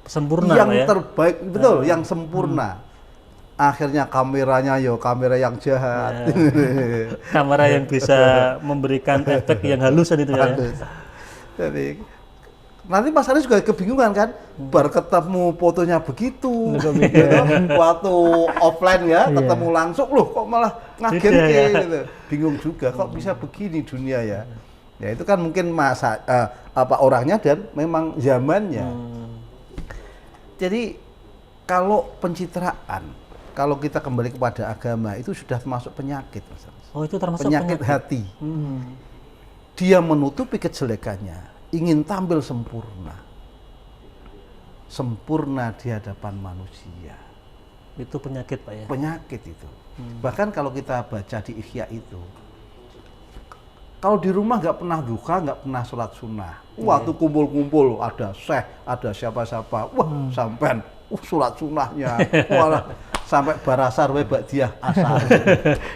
Sempurna yang Pak ya? terbaik, betul, yang sempurna. Akhirnya kameranya kamera yang jahat. Kamera yang bisa memberikan efek yang halus itu ya. Jadi nanti Mas Anis juga kebingungan kan, baru ketemu fotonya begitu, gitu. Waktu offline ya, ketemu langsung, loh kok malah ngaget ya. gitu. Bingung juga, kok bisa begini dunia ya. Ya itu kan mungkin orangnya dan memang zamannya. Jadi kalau pencitraan, kalau kita kembali kepada agama itu sudah termasuk penyakit, Mas Anis. Oh, itu termasuk penyakit hati. Dia menutupi kejelekannya, ingin tampil sempurna di hadapan manusia. Itu penyakit Pak ya? Penyakit itu. Bahkan kalau kita baca di Ihya itu, kalau di rumah nggak pernah duka, nggak pernah sholat sunnah. Waktu kumpul-kumpul ada syekh, ada siapa-siapa, sampean, sholat sunnahnya, sampai barasar we ba'diyah asar.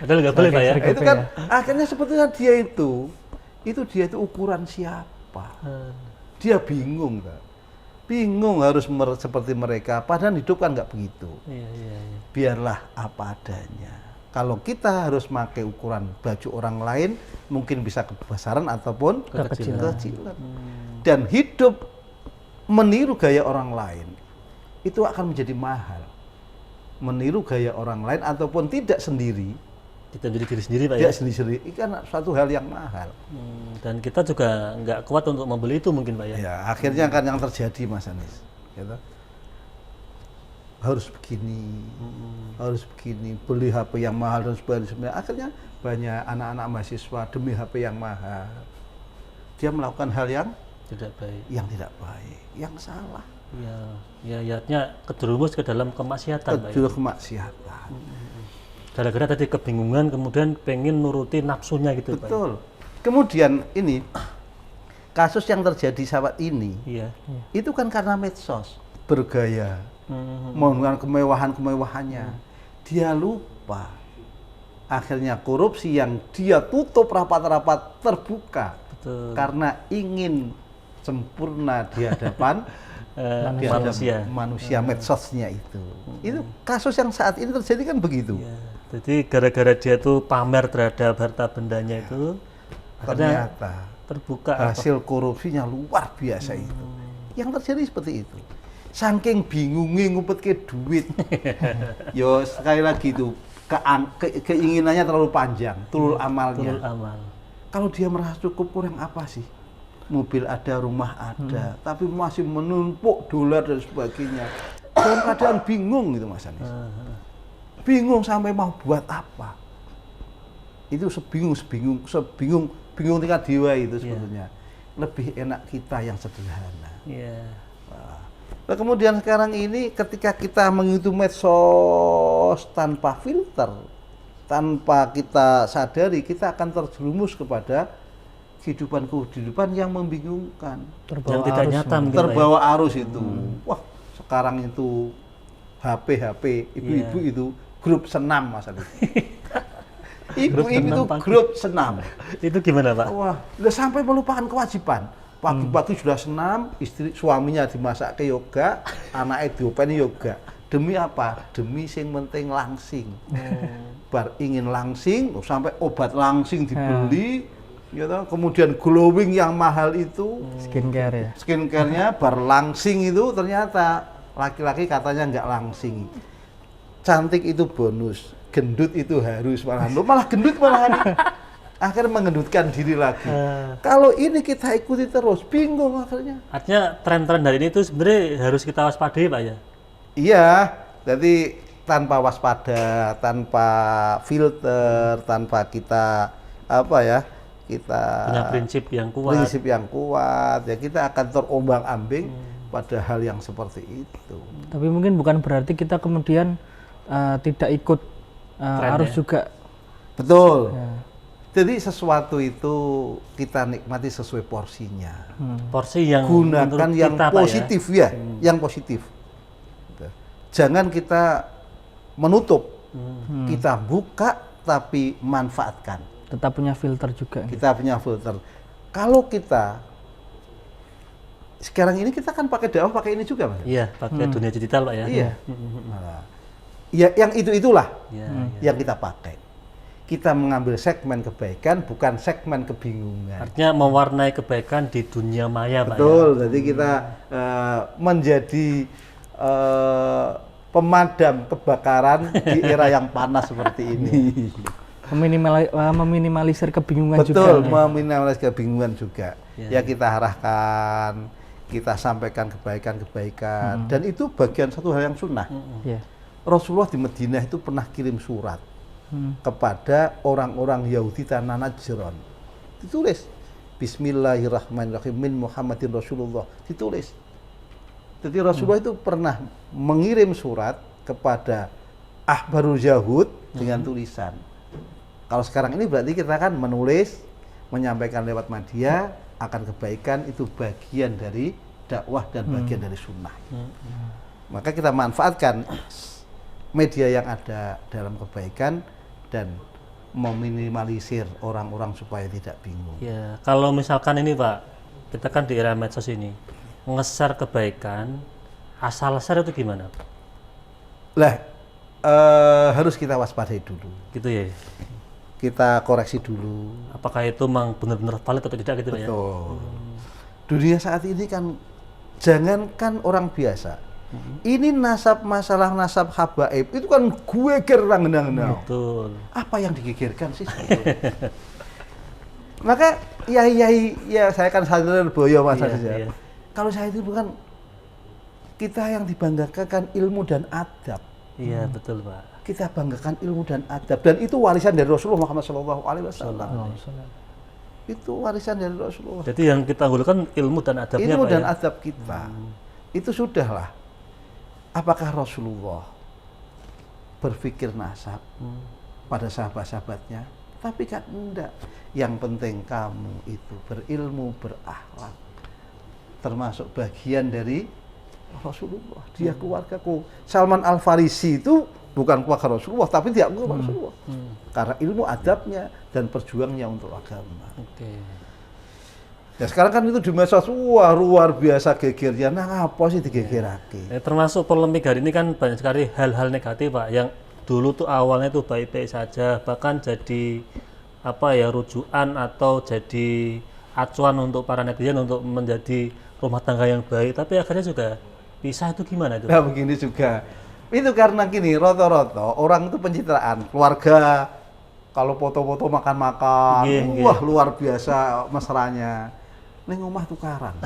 Padahal nggak boleh Pak ya? Itu kan akhirnya sebetulnya dia itu ukuran siapa? Dia bingung kan? Bingung harus seperti mereka. Padahal hidup kan nggak begitu. Iya. Biarlah apa adanya. Kalau kita harus pakai ukuran baju orang lain, mungkin bisa kebesaran ataupun kecilan. Dan hidup meniru gaya orang lain, itu akan menjadi mahal. Meniru gaya orang lain ataupun tidak sendiri, Kita jadi diri sendiri Pak ya? tidak sendiri, itu kan suatu hal yang mahal. Dan kita juga nggak kuat untuk membeli itu mungkin Pak ya? Ya, akhirnya kan yang terjadi Mas Anis. Gitu. Harus begini, beli HP yang mahal dan sebagainya. Akhirnya banyak anak-anak mahasiswa demi HP yang mahal, dia melakukan hal yang Tidak baik. tidak baik, yang salah. Ya, artinya kejerumus ke dalam kemaksiatan Pak ya? Kedua kemaksiatan. Gara-gara tadi kebingungan, kemudian pengen nuruti nafsunya gitu Pak ya? Betul. Kemudian ini kasus yang terjadi saat ini, Iya. itu kan karena medsos bergaya, menggunakan kemewahan-kemewahannya. Dia lupa. Akhirnya korupsi yang dia tutup rapat-rapat terbuka. Betul. Karena ingin sempurna di hadapan di hadapan manusia medsosnya itu. Itu kasus yang saat ini terjadi kan begitu. Iya. Jadi gara-gara dia tuh pamer terhadap harta bendanya itu, akhirnya Ternyata terbuka hasil korupsinya luar biasa itu. Yang terjadi seperti itu. Saking bingungnya ngumpet ke duit. Yo sekali lagi itu keinginannya terlalu panjang, tulul amalnya. turul amal. Kalau dia merasa cukup, kurang apa sih? Mobil ada, rumah ada, tapi masih menumpuk dolar dan sebagainya. Dalam keadaan bingung gitu Mas Anies. Bingung sampai mau buat apa. Itu sebingung tingkat dewa itu sebetulnya. Lebih enak kita yang sederhana. Iya. Nah, kemudian sekarang ini ketika kita menghitung medsos tanpa filter, tanpa kita sadari, kita akan terjerumus kepada kehidupan yang membingungkan, Yang tidak nyata mungkin, Pak, ya. terbawa arus itu. Wah, sekarang itu HP ibu-ibu itu grup senam Mas Adi. Ibu-ibu itu grup senam. Itu gimana, Pak? Wah, udah sampai melupakan kewajiban. Pagi-pagi sudah senam, suaminya dimasak ke yoga, anaknya diopeni yoga. Demi apa? Demi sing penting langsing. Bar ingin langsing, sampai obat langsing dibeli, gitu. Kemudian glowing yang mahal itu, Skincare ya. skincare-nya bar langsing itu ternyata laki-laki katanya nggak langsing. Cantik itu bonus, gendut itu harus malahan. Loh, malah gendut malahan. Akhirnya mengendutkan diri lagi. Kalau ini kita ikuti terus, bingung akhirnya. Artinya tren-tren dari ini tuh sebenarnya harus kita waspadai, Pak, ya? Iya, jadi tanpa waspada, tanpa filter, tanpa kita kita Punya prinsip yang kuat. prinsip yang kuat, ya kita akan terombang-ambing pada hal yang seperti itu. Tapi mungkin bukan berarti kita kemudian tidak ikut arus juga. Betul. Ya. Jadi sesuatu itu kita nikmati sesuai porsinya. Porsi yang Gunakan menurut yang kita, Pak, positif ya, yang positif. Jangan kita menutup, kita buka tapi manfaatkan. Tetap punya filter juga. Kita punya filter. Kalau kita sekarang ini kita kan pakai dakwah pakai ini juga, Mas. Iya, pakai dunia digital, Pak, ya. Iya. Nah, ya yang itulah Iya, yang kita pakai. Kita mengambil segmen kebaikan, bukan segmen kebingungan. Artinya mewarnai kebaikan di dunia maya, Pak, ya. Betul. Jadi kita menjadi pemadam kebakaran di era yang panas seperti ini. Meminimalisir kebingungan juga. Betul, meminimalisir kebingungan juga. Ya. Ya kita arahkan, kita sampaikan kebaikan-kebaikan, dan itu bagian satu hal yang sunnah. Ya. Rasulullah di Madinah itu pernah kirim surat kepada orang-orang Yahudi tanah Najran. Ditulis Bismillahirrahmanirrahim min Muhammadin Rasulullah. Ditulis. Jadi Rasulullah itu pernah mengirim surat kepada Ahbarul Yahud dengan tulisan. Kalau sekarang ini berarti kita kan menulis, menyampaikan lewat media akan kebaikan, itu bagian dari dakwah dan bagian dari sunnah. Maka kita manfaatkan media yang ada dalam kebaikan dan meminimalisir orang-orang supaya tidak bingung. Ya, kalau misalkan ini, Pak, kita kan di era medsos ini nge-share kebaikan, asal share itu gimana, Pak? Lah, harus kita waspadai dulu. Gitu ya. Kita koreksi dulu. Apakah itu memang benar-benar valid atau tidak gitu, Pak, ya? Betul. Dunia saat ini kan jangankan orang biasa. Ini masalah nasab habaib itu kan gue gerang nang. Betul. Apa yang digegerkan sih? Maka ya saya kan sadar boyo masa saja. Iya. Kalau saya itu bukan kita yang dibanggakan kan ilmu dan adab. Iya, betul, Pak. Kita banggakan ilmu dan adab, dan itu warisan dari Rasulullah Muhammad SAW. Itu warisan dari Rasulullah. Jadi yang kita unggulkan ilmu dan adabnya, Ilmu Pak, dan ya? adab kita itu sudahlah. Apakah Rasulullah berpikir nasab pada sahabat-sahabatnya? Tapi kan enggak. Yang penting kamu itu berilmu, berakhlak, termasuk bagian dari Rasulullah. Dia keluargaku. Salman Al-Farisi itu bukan keluarga Rasulullah, tapi dia keluarga Rasulullah. Karena ilmu adabnya dan perjuangnya untuk agama. Oke. Ya sekarang kan itu di medsos, wah luar biasa gegernya. Nah apa sih digegerake? Termasuk polemik hari ini kan banyak sekali hal-hal negatif, Pak, yang dulu tuh awalnya tuh baik-baik saja, bahkan jadi apa ya, rujukan atau jadi acuan untuk para netizen untuk menjadi rumah tangga yang baik, tapi akhirnya juga pisah, itu gimana itu? Nah begini juga, itu karena gini, rata-rata orang itu pencitraan keluarga, kalau foto-foto makan-makan, Nggih, wah luar biasa mesranya. Neng omah tukaran.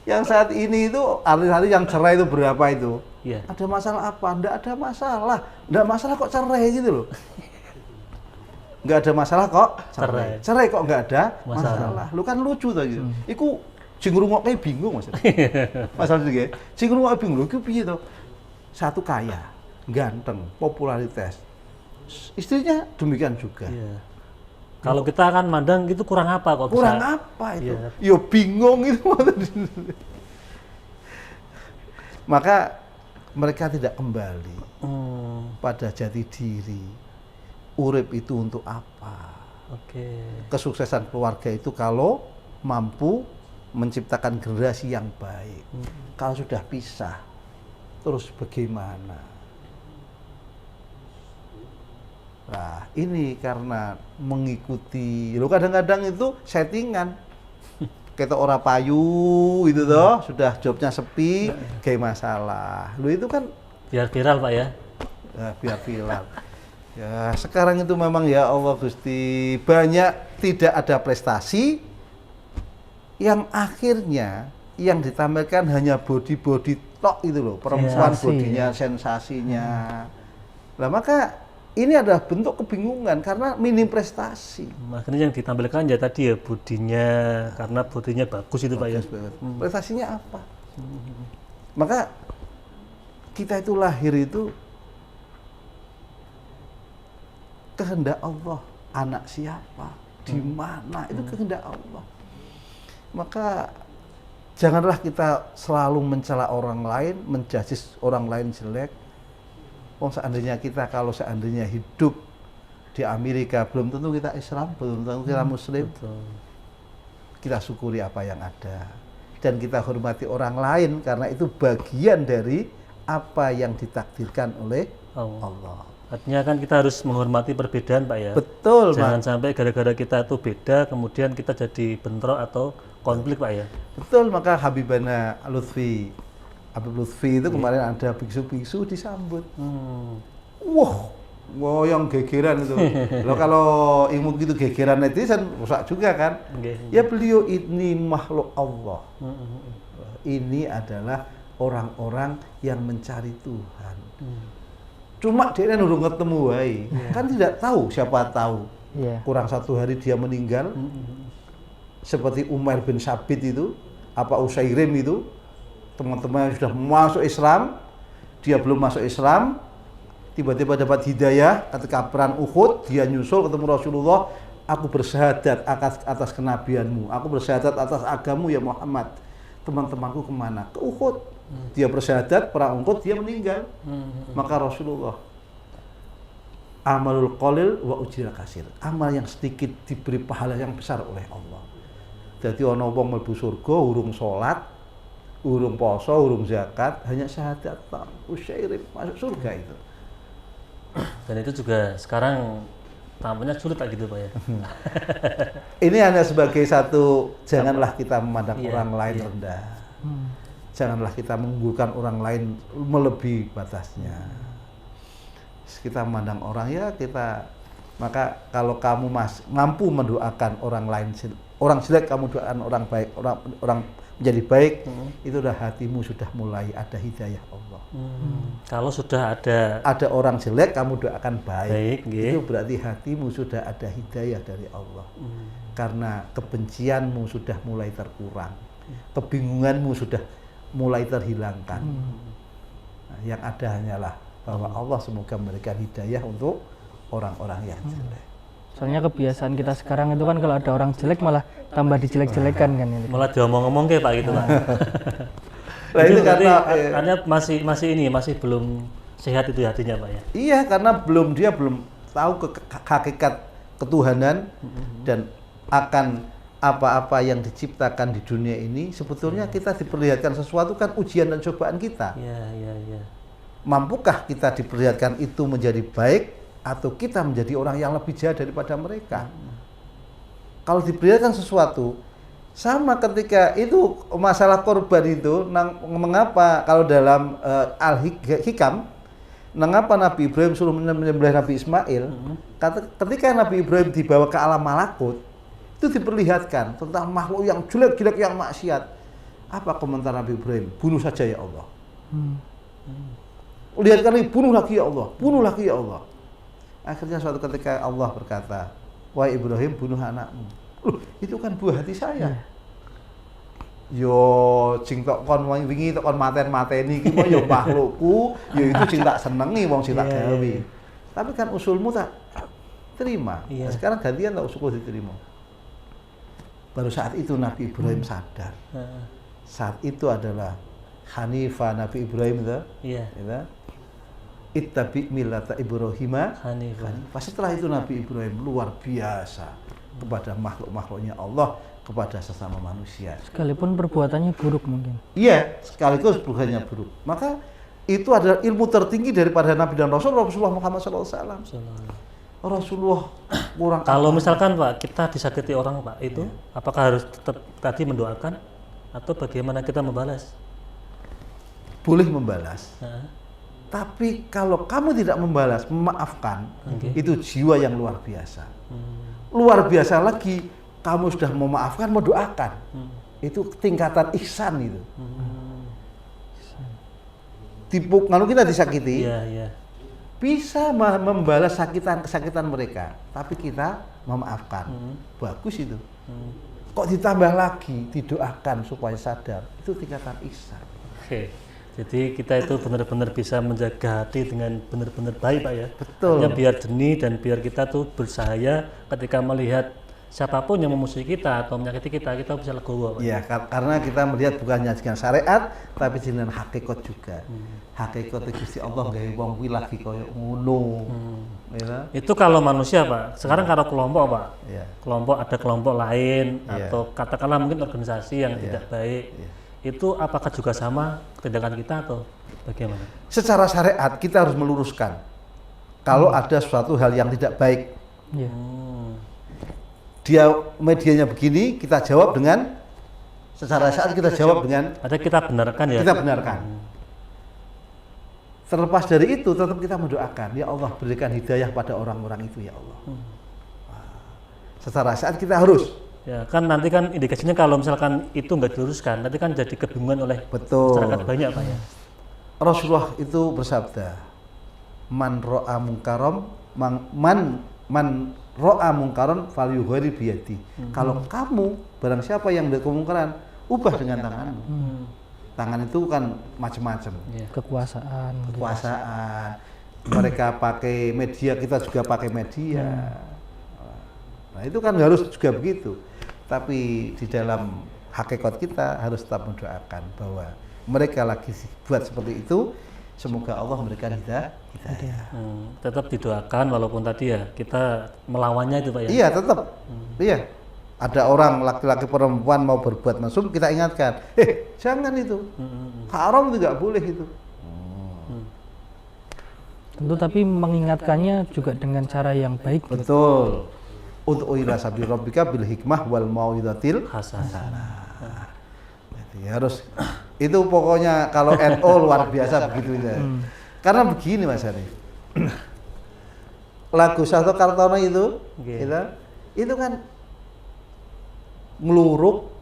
Yang saat ini itu artis-artis yang cerai itu berapa itu? Iya. Ada masalah apa? Nggak ada masalah. Nggak masalah kok cerai gitu loh. Nggak ada masalah kok cerai. Cerai kok nggak ada masalah. Lu kan lucu tuh gitu. Iku sing ngrungokke bingung maksudnya. Masalah juga. Sing ngrungokke bingung. Iku piye to? Satu kaya, ganteng, popularitas. Istrinya demikian juga. Iya. Kalau kita kan mandang itu kurang apa kok Kurang bisa? apa itu? Iya. Yo bingung itu. Maka mereka tidak kembali pada jati diri. Urip itu untuk apa? Oke. Kesuksesan keluarga itu kalau mampu menciptakan generasi yang baik. Kalau sudah pisah, terus bagaimana? Nah, ini karena mengikuti, lo kadang-kadang itu settingan. Kita orang payu itu toh, sudah jobnya sepi, kayak masalah. Lo itu kan Biar viral Pak ya. biar viral. Ya, sekarang itu memang ya Allah Gusti, banyak tidak ada prestasi yang akhirnya yang ditampilkan hanya body tok itu loh, perempuan Sensasi. bodinya, sensasinya. Lah maka ini adalah bentuk kebingungan karena minim prestasi. Makanya yang ditampilkan ya tadi ya bodinya, karena bodinya bagus itu Pak ya. Prestasinya apa? Maka kita itu lahir itu kehendak Allah. Anak siapa? Di mana? Itu kehendak Allah. Maka janganlah kita selalu mencela orang lain, menjudge orang lain jelek. Seandainya kita kalau seandainya hidup di Amerika, belum tentu kita Islam, belum tentu kita Muslim. Betul. Kita syukuri apa yang ada dan kita hormati orang lain karena itu bagian dari apa yang ditakdirkan oleh Allah. Artinya kan kita harus menghormati perbedaan Pak ya. Betul, Jangan Pak. sampai gara-gara kita itu beda kemudian kita jadi bentrok atau konflik Pak ya. Betul, maka Habibana Lutfi, Habib Lutfi itu kemarin ada biksu-biksu disambut. Wah, yang gegeran itu. Loh, kalau ilmu gitu gegeran netizen rusak juga kan? Nggih. Ya beliau ini makhluk Allah. Ini adalah orang-orang yang mencari Tuhan. Cuma dia kan udah ketemu wae. Kan tidak tahu, siapa tahu. Iya. Kurang 1 hari dia meninggal. Seperti Umar bin Sabit itu, apa Usairim itu, teman-teman yang sudah masuk Islam, dia belum masuk Islam, tiba-tiba dapat hidayah ketika perang Uhud, dia nyusul ketemu Rasulullah, aku bersyahadat atas kenabianmu, aku bersyahadat atas agamamu ya Muhammad. Teman-temanku kemana? Ke Uhud. Dia bersyahadat, perang Uhud, dia meninggal. Maka Rasulullah, amalul qalil wa ujril kasir. Amal yang sedikit diberi pahala yang besar oleh Allah. Jadi ono wong mlebu surga urung salat, urung poso, urung zakat, hanya syahadat tak usairim masuk surga itu. Dan itu juga sekarang tampaknya sulit tak gitu Pak ya. Ini hanya sebagai satu, janganlah kita memandang Iya, orang lain iya. rendah. Janganlah kita mengunggulkan orang lain melebihi batasnya. Kita memandang orang ya kita, maka kalau kamu mampu mendoakan orang lain, orang jelek kamu doakan orang baik, orang menjadi baik, itu udah hatimu sudah mulai ada hidayah Allah. Kalau sudah ada Orang jelek kamu doakan baik, Baik, nggih. itu berarti hatimu sudah ada hidayah dari Allah. Karena kebencianmu sudah mulai terkurang, kebingunganmu sudah mulai terhilangkan. Nah, yang ada hanyalah bahwa Allah semoga memberikan hidayah untuk orang-orang yang jelek. Soalnya kebiasaan kita sekarang itu kan kalau ada orang jelek malah tambah dijelek-jelekan kan ini. malah diomong-omong kayak Pak gitu Pak. Nah, itu berarti karena masih belum sehat itu hatinya Pak ya. iya, karena dia belum tahu hakikat ketuhanan dan akan apa-apa yang diciptakan di dunia ini. Sebetulnya kita diperlihatkan sesuatu kan ujian dan cobaan kita. Iya. mampukah kita diperlihatkan itu menjadi baik atau kita menjadi orang yang lebih jahat daripada mereka? Kalau diperlihatkan sesuatu, sama ketika itu masalah korban itu, mengapa kalau dalam Al-Hikam, mengapa Nabi Ibrahim suruh menyembelih Nabi Ismail? Ketika Nabi Ibrahim dibawa ke alam malakut, itu diperlihatkan tentang makhluk yang jelek-jelek, yang maksiat. Apa komentar Nabi Ibrahim? Bunuh saja ya Allah. Lihat kali, bunuh lagi ya Allah, bunuh lagi ya Allah. Akhirnya suatu ketika Allah berkata, wahai Ibrahim, bunuh anakmu. Loh, itu kan buah hati saya. Yo sing tok kon wingi tok kon mateni iki yo makhlukku, yo itu sing tak senengi wong sing tak gawe. Tapi kan usulmu tak terima. Nah, sekarang gantian tak usulku diterima. Baru saat itu Nabi Ibrahim sadar. Saat itu adalah Hanifah Nabi Ibrahim itu. Iya. Ittabi millata Ibrahima Hanifah. Setelah itu Nabi Ibrahim luar biasa kepada makhluk-makhluknya Allah, kepada sesama manusia. Sekalipun perbuatannya buruk mungkin. Iya, sekaligus perbuatannya buruk. Maka itu adalah ilmu tertinggi daripada Nabi dan Rasulullah Muhammad SAW. Rasulullah kurang. Kalau misalkan Pak, kita disakiti orang Pak, itu apakah harus tetap tadi mendoakan atau bagaimana kita membalas? Boleh membalas. Tapi kalau kamu tidak membalas, memaafkan, itu jiwa yang luar biasa. Luar biasa lagi, kamu sudah memaafkan, mendoakan. Itu tingkatan ihsan itu. Kalau kita disakiti, bisa membalas kesakitan mereka, tapi kita memaafkan. Bagus itu. Kok ditambah lagi, didoakan supaya sadar, itu tingkatan ihsan. Oke. Jadi kita itu benar-benar bisa menjaga hati dengan benar-benar baik Pak ya. Betul. Hanya biar jernih dan biar kita tuh bersahaya ketika melihat siapapun yang memusuhi kita atau menyakiti kita bisa legowo Pak. Iya, karena kita melihat bukannya dengan syariat, tapi dengan hakikat juga. Hakikat Gusti Allah gawe wong kuwi lagi koyo ngono. Itu kalau manusia Pak. Sekarang kalau kelompok Pak. Kelompok ada kelompok lain atau katakanlah mungkin organisasi yang tidak baik. Itu apakah juga sama tindakan kita atau bagaimana? Secara syariat kita harus meluruskan kalau ada suatu hal yang tidak baik. Dia medianya begini, kita jawab dengan secara syariat kita jawab dengan ada kita benarkan ya. Kita benarkan. Terlepas dari itu tetap kita mendoakan, ya Allah berikan hidayah pada orang-orang itu ya Allah. Secara syariat kita harus. Ya kan nanti kan indikasinya kalau misalkan itu nggak diluruskan, nanti kan jadi kebingungan oleh masyarakat banyak Pak ya. Rasulullah itu bersabda, man ro'a munkarom, man ro'a munkaron falyughayir biyadi. Kalau kamu barang siapa yang melihat kemungkaran, ubah dengan tanganmu. Tangan itu kan macam-macam. Kekuasaan. Mereka pakai media, kita juga pakai media. Nah itu kan harus juga begitu. Tapi di dalam hakikat kita harus tetap mendoakan bahwa mereka lagi buat seperti itu, semoga Allah memberikan hidayah. Tetap didoakan walaupun tadi ya kita melawannya itu Pak ya. Iya tetap. Iya. Ada orang laki-laki perempuan mau berbuat mesum, kita ingatkan, jangan itu. Haram itu nggak boleh itu. Tentu tapi mengingatkannya juga dengan cara yang baik. Betul. Untuk ila sabili rabbika bil hikmah wal mau'izatil hasanah. Jadi harus itu pokoknya kalau NO luar biasa begitu ya. Karena begini Mas Arif. Lagu Sato Kartono itu itu kan ngeluruk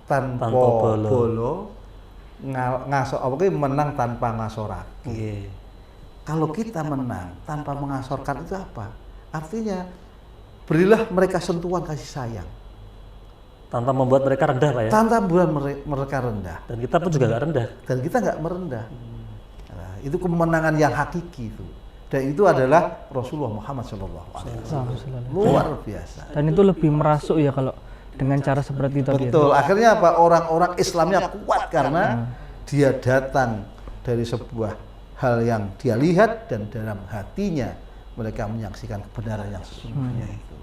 tanpa bolo, menang tanpa ngasorake. Kalau kita menang tanpa mengasorkan itu apa? Artinya berilah mereka sentuhan kasih sayang. Tanpa membuat mereka rendah Pak ya? Tanpa membuat mereka rendah. Dan kita pun juga nggak rendah. Dan kita nggak merendah. Nah, itu kemenangan yang hakiki itu. Dan itu adalah Rasulullah Muhammad SAW. Luar biasa. Dan itu lebih merasuk ya kalau dengan cara seperti itu. Betul. Akhirnya apa? Orang-orang Islamnya kuat karena dia datang dari sebuah hal yang dia lihat dan dalam hatinya mereka menyaksikan kebenaran yang sesungguhnya itu.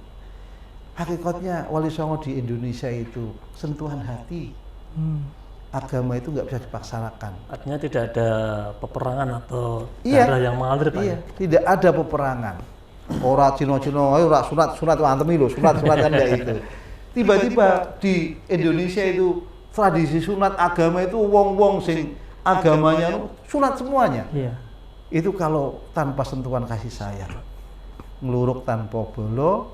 Hakikatnya Wali Songo di Indonesia itu sentuhan hati. agama itu nggak bisa dipaksakan. Artinya tidak ada peperangan atau Iya. darah yang mengalir, Pak. Iya, tidak ada peperangan. Ora Cino-Cino, ayo ora sunat antemi lho, sunat kan enggak itu. Tiba-tiba di Indonesia itu tradisi sunat agama itu wong-wong sing agamanya sunat semuanya. Iya. Itu kalau tanpa sentuhan kasih sayang. Ngluruk tanpa bolo,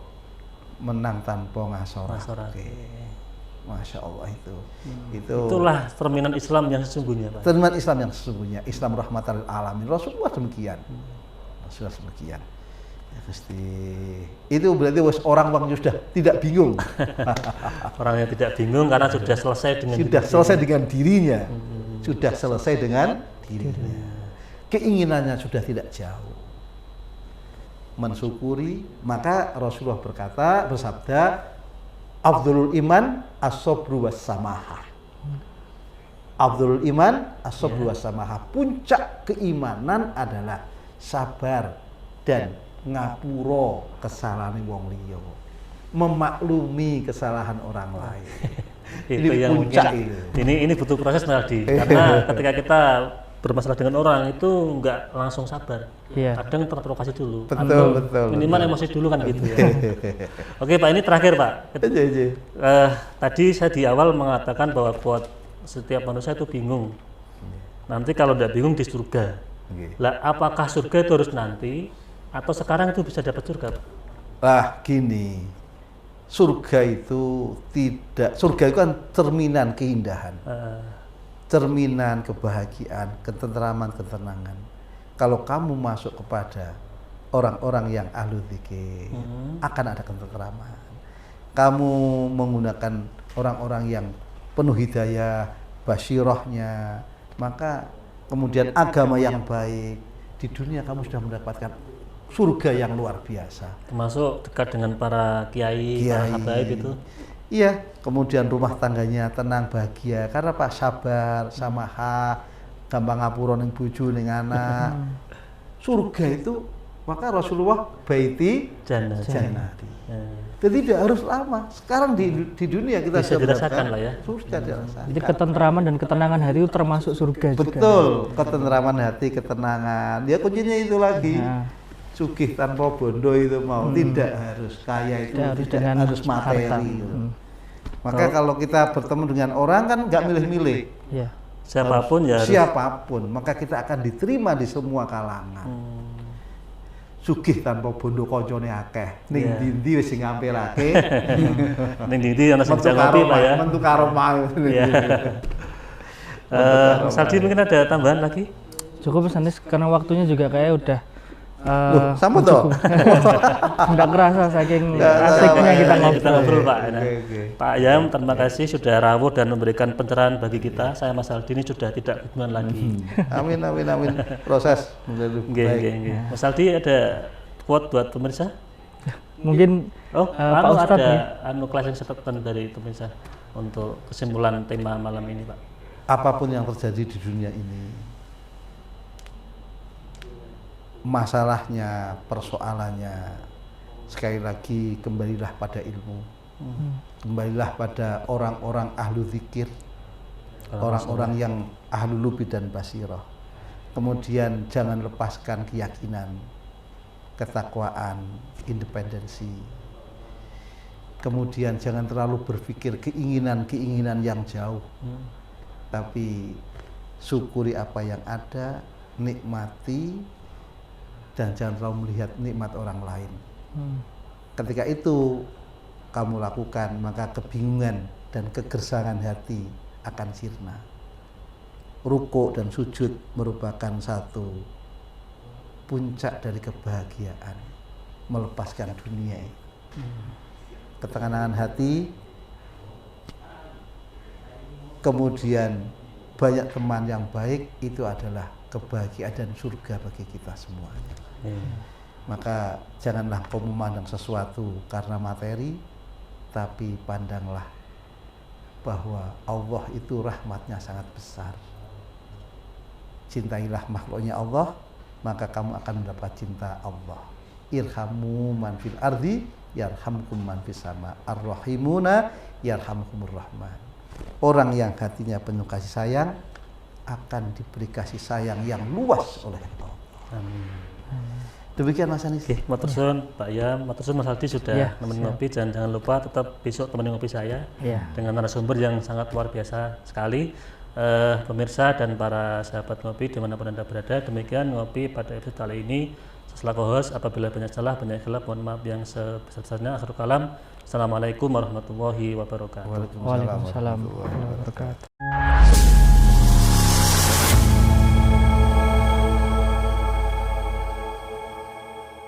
menang tanpa ngasorake. Ngasorake. Masya Allah itu. Itulah cerminan Islam yang sesungguhnya, Pak. Cerminan Islam yang sesungguhnya, Islam rahmatan lil alamin. Rasulullah demikian. Rasulullah demikian. Ya, Gusti. Itu berarti orang sudah tidak bingung. Orang yang tidak bingung karena sudah selesai dengan Sudah selesai dengan dirinya. Sudah selesai dengan dirinya. Keinginannya sudah tidak jauh. Mensyukuri, maka Rasulullah bersabda, Afdhalul iman as-sabru was-samahah. Afdhalul iman as-sabru was-samahah. Puncak keimanan adalah sabar dan ngapura kesalahan wong liya. Memaklumi kesalahan orang lain. itu Ini yang puncak mungkin itu. ini butuh proses, Meldi. Karena ketika kita bermasalah dengan orang itu nggak langsung sabar. Iya. Kadang terprovokasi dulu. Betul. Minimal emosi dulu kan gitu ya. Oke, Pak, ini terakhir, Pak. Tadi saya di awal mengatakan bahwa buat setiap manusia itu bingung. Nanti kalau tidak bingung di surga. Lah, apakah surga itu harus nanti atau sekarang itu bisa dapat surga, Pak? Lah gini, surga itu kan cerminan keindahan. Cerminan kebahagiaan, ketentraman, ketenangan. Kalau kamu masuk kepada orang-orang yang ahlu dzikir, akan ada ketentraman. Kamu menggunakan orang-orang yang penuh hidayah, basyirahnya, maka kemudian agama yang baik, di dunia kamu sudah mendapatkan surga yang luar biasa. Termasuk dekat dengan para kiai, para habaib itu. Iya, kemudian rumah tangganya tenang, bahagia. Karena Pak sabar, samaha, gampang ngapura ning bojo ning anak. Surga itu, maka Rasulullah baiti jannati. Jadi tidak harus lama. Sekarang di dunia kita bisa sudah dirasakan lah ya. Sudah dirasakan. Jadi ketentraman dan ketenangan hati itu termasuk surga juga. Betul, ketentraman hati, ketenangan. Ya kuncinya itu lagi. Nah. Sugih tanpa bondo itu mau tidak harus kaya itu tidak harus materi. Maka kalau kita bertemu dengan orang kan nggak milih-milih. Iya. Siapapun ya harus. Siapapun, maka kita akan diterima di semua kalangan. Sugih tanpa bondo koncone akeh. Ning ndi wis sing ngampirake. Ning ndi ana sing ngopi, Pak ya. Mentu karomah. Iya. Saldi mungkin ada tambahan lagi? Cukup pesannya karena waktunya juga kayak udah sama toh. nggak kerasa saking asiknya kita ngobrol. Pak. Pak Yam, terima kasih sudah rawuh dan memberikan pencerahan bagi kita. Saya Mas Aldi ini sudah tidak kebingungan lagi. Amin. Proses. Mas Aldi ada quote buat pemirsa? Mungkin Pak Ustadz ada closing statement dari pemirsa untuk kesimpulan tema malam ini, Pak. Apapun yang terjadi di dunia ini, masalahnya, persoalannya, sekali lagi kembalilah pada ilmu, kembalilah pada orang-orang ahlu zikir, orang-orang yang ahlu lubi dan basirah. Kemudian jangan lepaskan keyakinan, ketakwaan, independensi. Kemudian jangan terlalu berpikir keinginan-keinginan yang jauh, tapi syukuri apa yang ada, nikmati, dan jangan terlalu melihat nikmat orang lain. Ketika itu kamu lakukan, maka kebingungan dan kegersangan hati akan sirna. Rukuk dan sujud merupakan satu puncak dari kebahagiaan, melepaskan dunia. Ketenangan hati, kemudian banyak teman yang baik, itu adalah kebahagiaan dan surga bagi kita semuanya. Maka janganlah kau memandang sesuatu karena materi, tapi pandanglah bahwa Allah itu rahmatnya sangat besar. Cintailah makhluknya Allah, maka kamu akan mendapat cinta Allah. Irhamu man fil ardi yarhamkum man fis sama. Ar-rahimuna yarhamkumur rahman. orang yang hatinya penuh kasih sayang akan diberi kasih sayang yang luas oleh Allah. Amin. Demikian Mas Anis. Oke, matur suwun Pak Yam, matur suwun Mas Aldi sudah Iya, nemenin ngopi, dan jangan lupa tetap besok temenin ngopi saya Iya. dengan narasumber yang sangat luar biasa sekali. Pemirsa dan para sahabat ngopi dimanapun Anda berada, demikian ngopi pada episode kali ini. Selaku host, apabila banyak salah, banyak khilaf, mohon maaf yang sebesar-besarnya. Akhirul kalam, assalamualaikum warahmatullahi wabarakatuh. Waalaikumsalam warahmatullahi wabarakatuh.